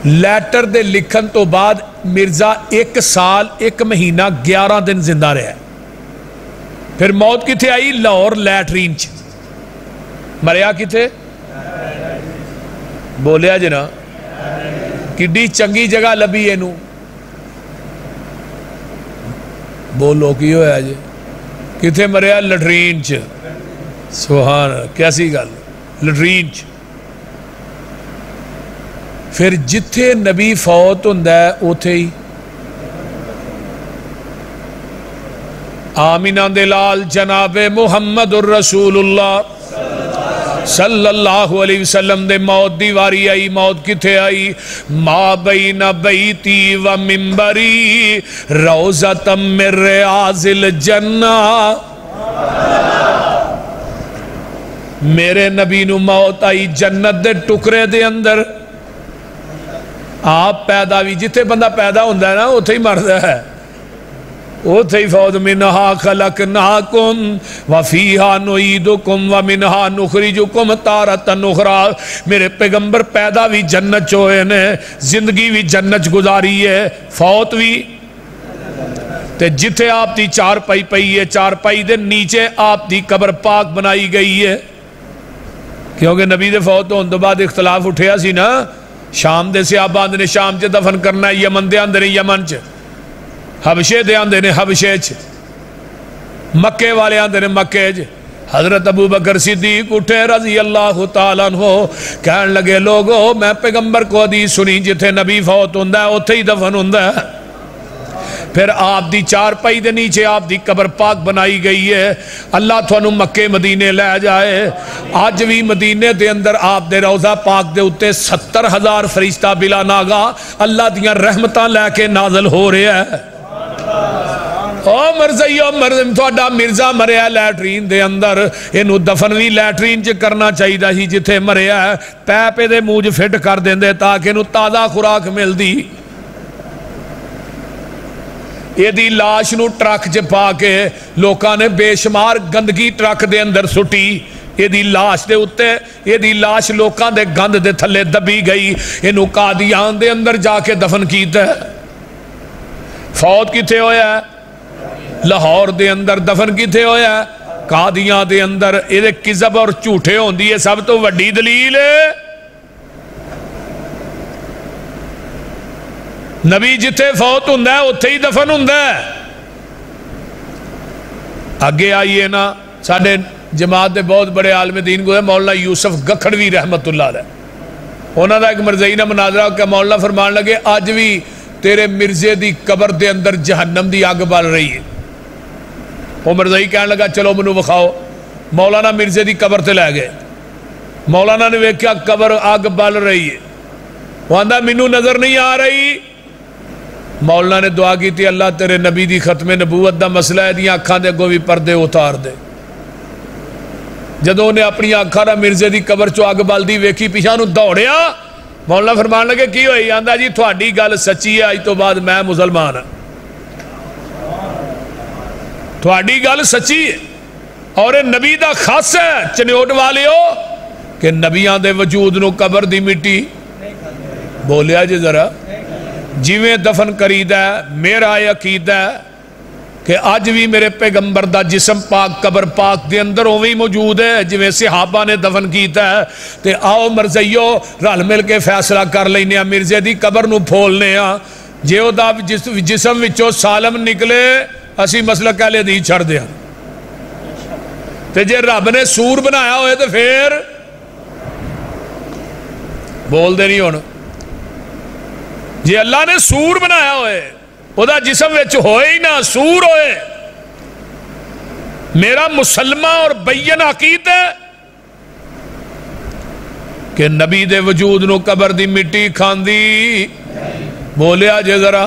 لیٹر دے لکھن تو بعد مرزا 1 سال 1 مہینہ 11 دن زندہ رہا پھر موت کتھے آئی لاہور لیٹرین چ مریا کتھے بولیا جنا کڈی چنگی جگہ لبی اینو بولو کی ہویا جی کتھے مریا لیٹرین چ سبحان کیسی گل لیٹرین چ پھر جتھے نبی فوت ہوندہ ہے اوتھے ہی آمینہ دلال جناب محمد الرسول اللہ صلی اللہ علیہ وسلم دے موت دیواری آئی موت کتھے آئی ما بین بیتی و منبری روزتم من ریاض الجنہ میرے نبی نو موت آئی جنت دے ٹکرے دے اندر آپ پیدا بھی جتھے بندہ پیدا ہوندہ ہے نا اتھے ہی مردہ ہے اتھے ہی فوت منہا خلقناکم وفیہا نعیدکم ومنہا نخرجکم تارتا نخرا میرے پیغمبر پیدا بھی جنت چوئے نے زندگی بھی جنت گزاری ہے فوت بھی تے جتھے آپ دی چار پائی پئی ہے چار پائی دے نیچے آپ دی قبر پاک بنائی گئی ہے کیونکہ نبی دے فوت ہونے تو بعد اختلاف اٹھیا سی نا شام دے سے آباد نے شام چے دفن کرنا ہے یمن دے اندر یمن چے حبشے دے اندر نے حبشے چے مکے والے اندر نے مکے چے حضرت ابو بکر صدیق اٹھے رضی اللہ تعالیٰ عنہ کہنے لگے لوگو میں پیغمبر کو حدیث سنی جتھے نبی فوت ہوندہ ہے اتھے ہی دفن ہوندہ ہے پھر آپ دی چار پائی دے نیچے آپ دی قبر پاک بنائی گئی ہے اللہ تھانو مکے مدینے لے جائے آج بھی مدینے دے اندر آپ دے روضہ پاک دے اتے 70,000 فرشتہ بلا ناگا اللہ دیاں رحمتاں لے کے نازل ہو رہے ہیں او مرزیو تھوڑا مرزا مریا لیٹرین دے اندر انہوں دفن بھی لیٹرین چ کرنا چاہیے ہی جتھے مریا ہے پیپے دے موج فٹ کر دیں دے تاکہ انہوں تازہ خوراک مل دی یہ دی لاش نو ٹرک چ پا کے لوکاں نے بے شمار گندگی ٹرک دے اندر سٹی یہ دی لاش دے اتے یہ دی لاش لوکاں دے گند دے تھلے دبی گئی انہوں قادیان دے اندر جا کے دفن کیتا ہے فوت کتے ہویا ہے لاہور دے اندر دفن کتے ہویا ہے قادیان دے اندر یہ کذب اور جھوٹے ہوندی ہے سب تو وڈی دلیل ہے نبی جتے فوت ہوندہ ہے اتھے ہی دفن ہوندہ ہے آگے آئیے نا ساڑھے جماعت دے بہت بڑے عالم دین کو ہے مولانا یوسف گکھڑوی رحمت اللہ علیہ انہوں نے ایک مرزائی نے مناظرہ کہ مولانا فرمان لگے آج بھی تیرے مرزے دی قبر دے اندر جہنم دی آگ بال رہی ہے وہ مرزائی کہنے لگا چلو منو بخاؤ مولانا مرزے دی قبر تے لے گئے مولانا نے ویکھیا قبر آگ بال رہی ہے وہ آندہ منو نظر نہیں آ رہی مولانا نے دعا کی تھی اللہ تیرے نبی دی ختم نبوت دا مسئلہ ہے دیا آنکھاں دے گو بھی پردے اتار دے جدوں نے اپنی آنکھاں نہ مرزے دی قبر چو آگ بال دی ویکھی پیچھانو دوڑیا مولانا فرمان لگے کی ہوئی آندہ جی تھوڑی گل سچی ہے آج تو بعد میں مسلمان ہوں تھوڑی گل سچی ہے اور نبی دا خاص ہے چنیوٹ والے ہو کہ نبیان دے وجود نو قبر دی مٹی بولیا جی ذرا جیویں دفن کرید ہے میرا عقیدہ ہے کہ آج بھی میرے پیغمبر دا جسم پاک قبر پاک دے اندر ہوئی موجود ہے جویں صحابہ نے دفن کیتا ہے تے آؤ مرزیو رل مل کے فیصلہ کر لینے مرزے دی قبر نو پھولنے جے او دا جسم وچوں سالم نکلے اسی مسئلہ کہلے دی چھڑ دیا تے جے رب نے سور بنایا ہوئے تے پھر بول دے نہیں ہونا جی اللہ نے سور بنایا ہوئے وہ دا جسم وچ ہوئے ہی نہ سور ہوئے میرا مسلمہ اور بین عقید ہے کہ نبی دے وجود نو قبر دی مٹی کھان دی بولیا جے ذرا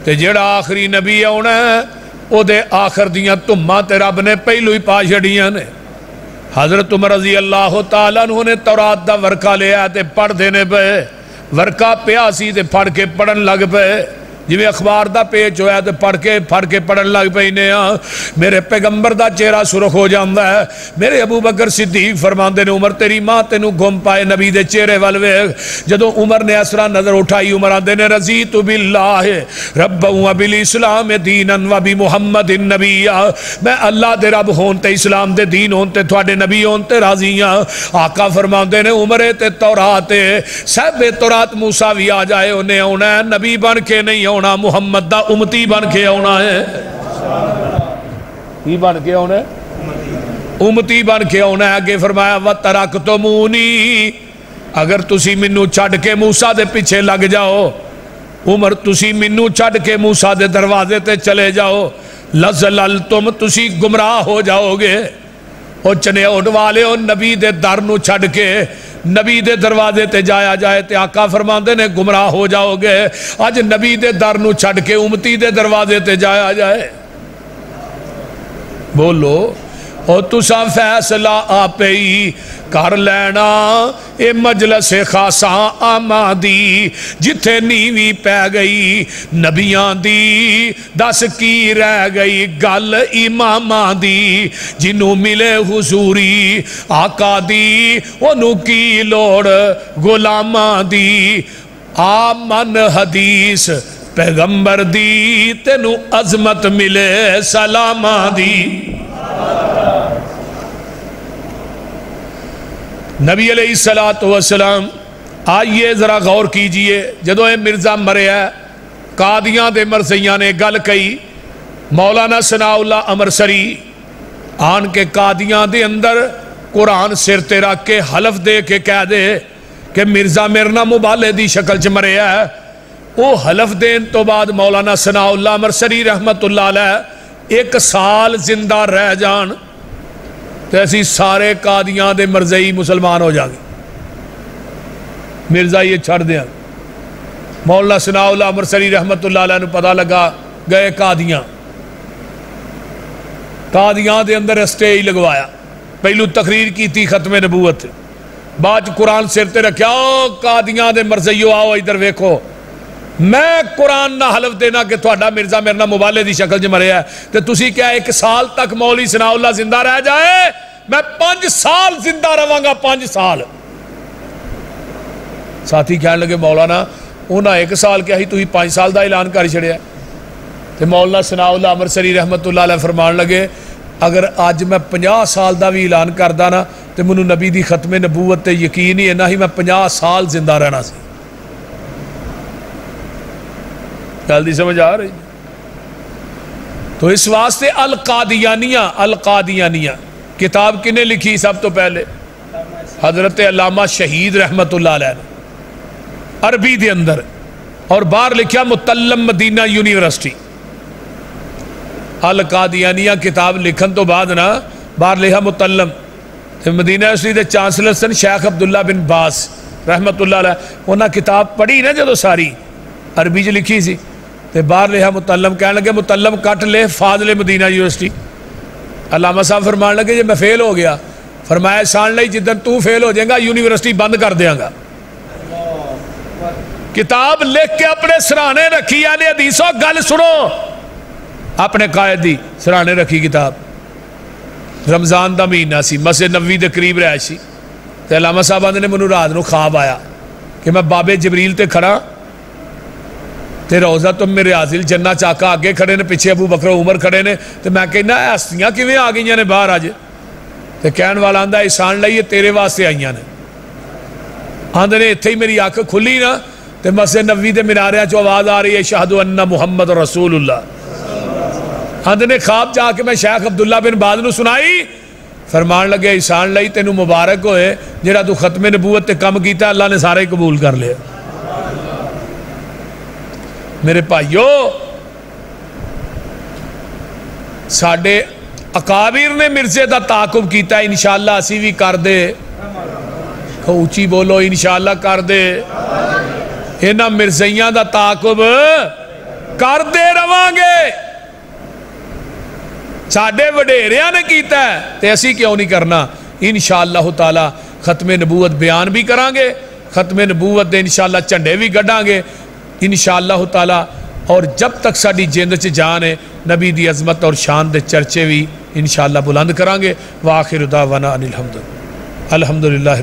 تے جڑا آخری نبی ہونا ہے او دے آخر دیاں تمہاں تے رب نے پہلو ہی پا چھڑیاں نے حضرت عمر رضی اللہ تعالیٰ انہوں نے تورات دا ورقہ لیا تے پڑھ دینے پہ ورقہ پیاسی تے پڑھ کے پڑھن لگ پہ جویں اخبار دا پیج ہویا تے پڑھ کے پڑھن لگ پہ انہیں میرے پیغمبر دا چہرہ سرخ ہو جاندہ ہے میرے ابو بکر صدیق فرماندے نے عمر تیری ماں تینو گھم پائے نبی دے چہرے والوے جدو عمر نے اسرا نظر اٹھائی عمر آندے نے رضیت باللہ رب و بالاسلام دینا و بمحمد النبی میں اللہ دے رب ہونتے اسلام دے دین ہونتے تھوڑے نبی ہونتے راضیاں آقا فرماندے نے عمرے تے تورات صاحب تورات موسیٰ بھی آ جائے انہیں ہونا ہے نبی بن کے نہیں ہونا محمد دا امتی بن کے ہونا ہے ہی بن کے ہونا ہے امتی بن کے ہونا ہے آگے فرمایا وَتَرَكْتُمُونِي اگر تسی منو چھڑ کے موسیٰ دے پیچھے لگ جاؤ عمر تسی منو چھڑ کے موسیٰ دے دروازے تے چلے جاؤ لَزَلَلْتُمْ تسی گمراہ ہو جاؤ گے اور چنے اٹھ والے ہو نبی دے در نو چھڑ کے نبی دے دروازے تے جایا جائے تے آقا فرماندے نے گمراہ ہو جاؤ گے آج نبی دے در نو چھڑ کے امتی دے دروازے تے جایا جائے بولو اور تسا فیصلہ آپ ہی کر لینا اے مجلس خاصاں آمادی جتھے نیوی پہ گئی نبیاں دی دس کی رہ گئی گل اماماں دی جنہوں ملے حضوری آقا دی انہوں کی لوڑ غلاماں دی آمن حدیث پیغمبر دی تینوں عظمت ملے سلاماں دی نبی علیہ السلام آئیے ذرا غور کیجئے جدو اے مرزا مرے ہے قادیاں دے مرزیاں نے گل کئی مولانا ثناء اللہ امرسری آن کے قادیاں دے اندر قرآن سر تے رکھ کے حلف دے کے کہہ دے کہ مرزا مرنا مبالے دی شکل چ مرے ہے وہ حلف دین تو بعد مولانا ثناء اللہ امرسری رحمت اللہ علیہ 1 سال زندہ رہ جان تو ایسی سارے قادیاں دے مرزائی مسلمان ہو جائیں مرزا یہ چھڑ دیا مولانا ثناء اللہ امرسری رحمت اللہ علیہ نے پتہ لگا گئے قادیاں دے اندر اسٹیج لگوایا پہلو تقریر کی تھی ختم نبوت بعد قرآن سر تے رکھیا قادیاں دے مرزائیو آؤ ادھر ویکھو میں قرآن نہ حلف دینا کہ تھوڑا مرزا مرنا مبالے دی شکل جو مرے ہے تو تسی کیا 1 سال تک مولی ثناء اللہ زندہ رہ جائے میں 5 سال زندہ رہاں گا، 5 سال۔ ساتھی کہنے لگے مولانا انہاں 1 سال کیا ہی تو ہی 5 سال دا اعلان کر چھڑیا۔ تے مولانا ثناء اللہ امرسری رحمت اللہ علیہ فرمان لگے اگر آج میں 50 سال دا بھی اعلان کردہ نا تے منو نبی دی ختم نبوت تے یقین ہی ہے نہ ہی میں 50 سال زندہ رہنا سی۔ جلدی سمجھ آ رہی؟ تو اس واسطے القادیانیہ کتاب کنے لکھی سب تو پہلے؟ حضرت علامہ شہید رحمت اللہ علیہ نے عربی دے اندر، اور باہر لکھیا متلم مدینہ یونیورسٹی۔ القادیانیہ کتاب لکھن تو بعد نا باہر لکھا متلم، مدینہ یونیورسٹی دے چانسلر سن شیخ عبداللہ بن باز رحمت اللہ علیہ، انہاں کتاب پڑھی نا جدو ساری عربی جو لکھی سی تے باہر لکھا متلم، کہنے لگے متلم کٹ لے فاضل مدینہ یونیورسٹی۔ علامہ صاحب فرمان لگے یہ میں فیل ہو گیا، فرمایا سان لئی جدن تو فیل ہو جائے گا یونیورسٹی بند کر دیاں گا۔ کتاب لکھ کے اپنے سرانے رکھی، یعنی حدیثوں گل سنو، اپنے قائد دی سرانے رکھی کتاب۔ رمضان دا مہینہ سی، مسجد نبوی دے قریب رہا سی، تے علامہ صاحب آندے نے منو رات نو خواب آیا کہ میں بابے جبریل تے کھڑا تے روزہ تم میرے حاضل جنہ چاکا آگے کھڑے نے، پیچھے ابو بکر عمر کھڑے نے، تے میں کہنا ہے ہستیاں کیویں آ گئیاں نے باہر آج؟ تے کہن والا آندا احسان لئی یہ تیرے واسطے آئیاں نے۔ آندے نے اتھے ہی میری آنکھ کھلی نا تے مسجد نبوی دے میناریاں چوں آواز آ رہی ہے اشہد ان محمد رسول اللہ۔ آندے نے خواب جا کے میں شیخ عبداللہ بن باز نو سنائی، فرمان لگے احسان لئی تینوں مبارک ہوئے جڑا تو ختم نبوت تے کم کیتا اللہ نے سارے قبول کر لیا۔ میرے بھائیو ساڈے اکابر نے مرزے دا تعاقب کیتا ہے، انشاءاللہ اسی بھی کر دے، اونچی بولو انشاءاللہ کر دے، انہاں مرزیاں دا تعاقب کر دے رواں گے۔ ساڈے وڈیریاں نے کیتا ہے تے اسی کیوں نہیں کرنا؟ انشاءاللہ تعالی ختم نبوت بیان بھی کران گے، ختم نبوت دے انشاءاللہ جھنڈے بھی گڈاں گے انشاءاللہ تعالی، اور جب تک ساڈی جند چ جان ہے نبی دی عظمت اور شان دے چرچے بھی انشاءاللہ بلند کران گے۔ وآخر دعوانا ان الحمدللہ۔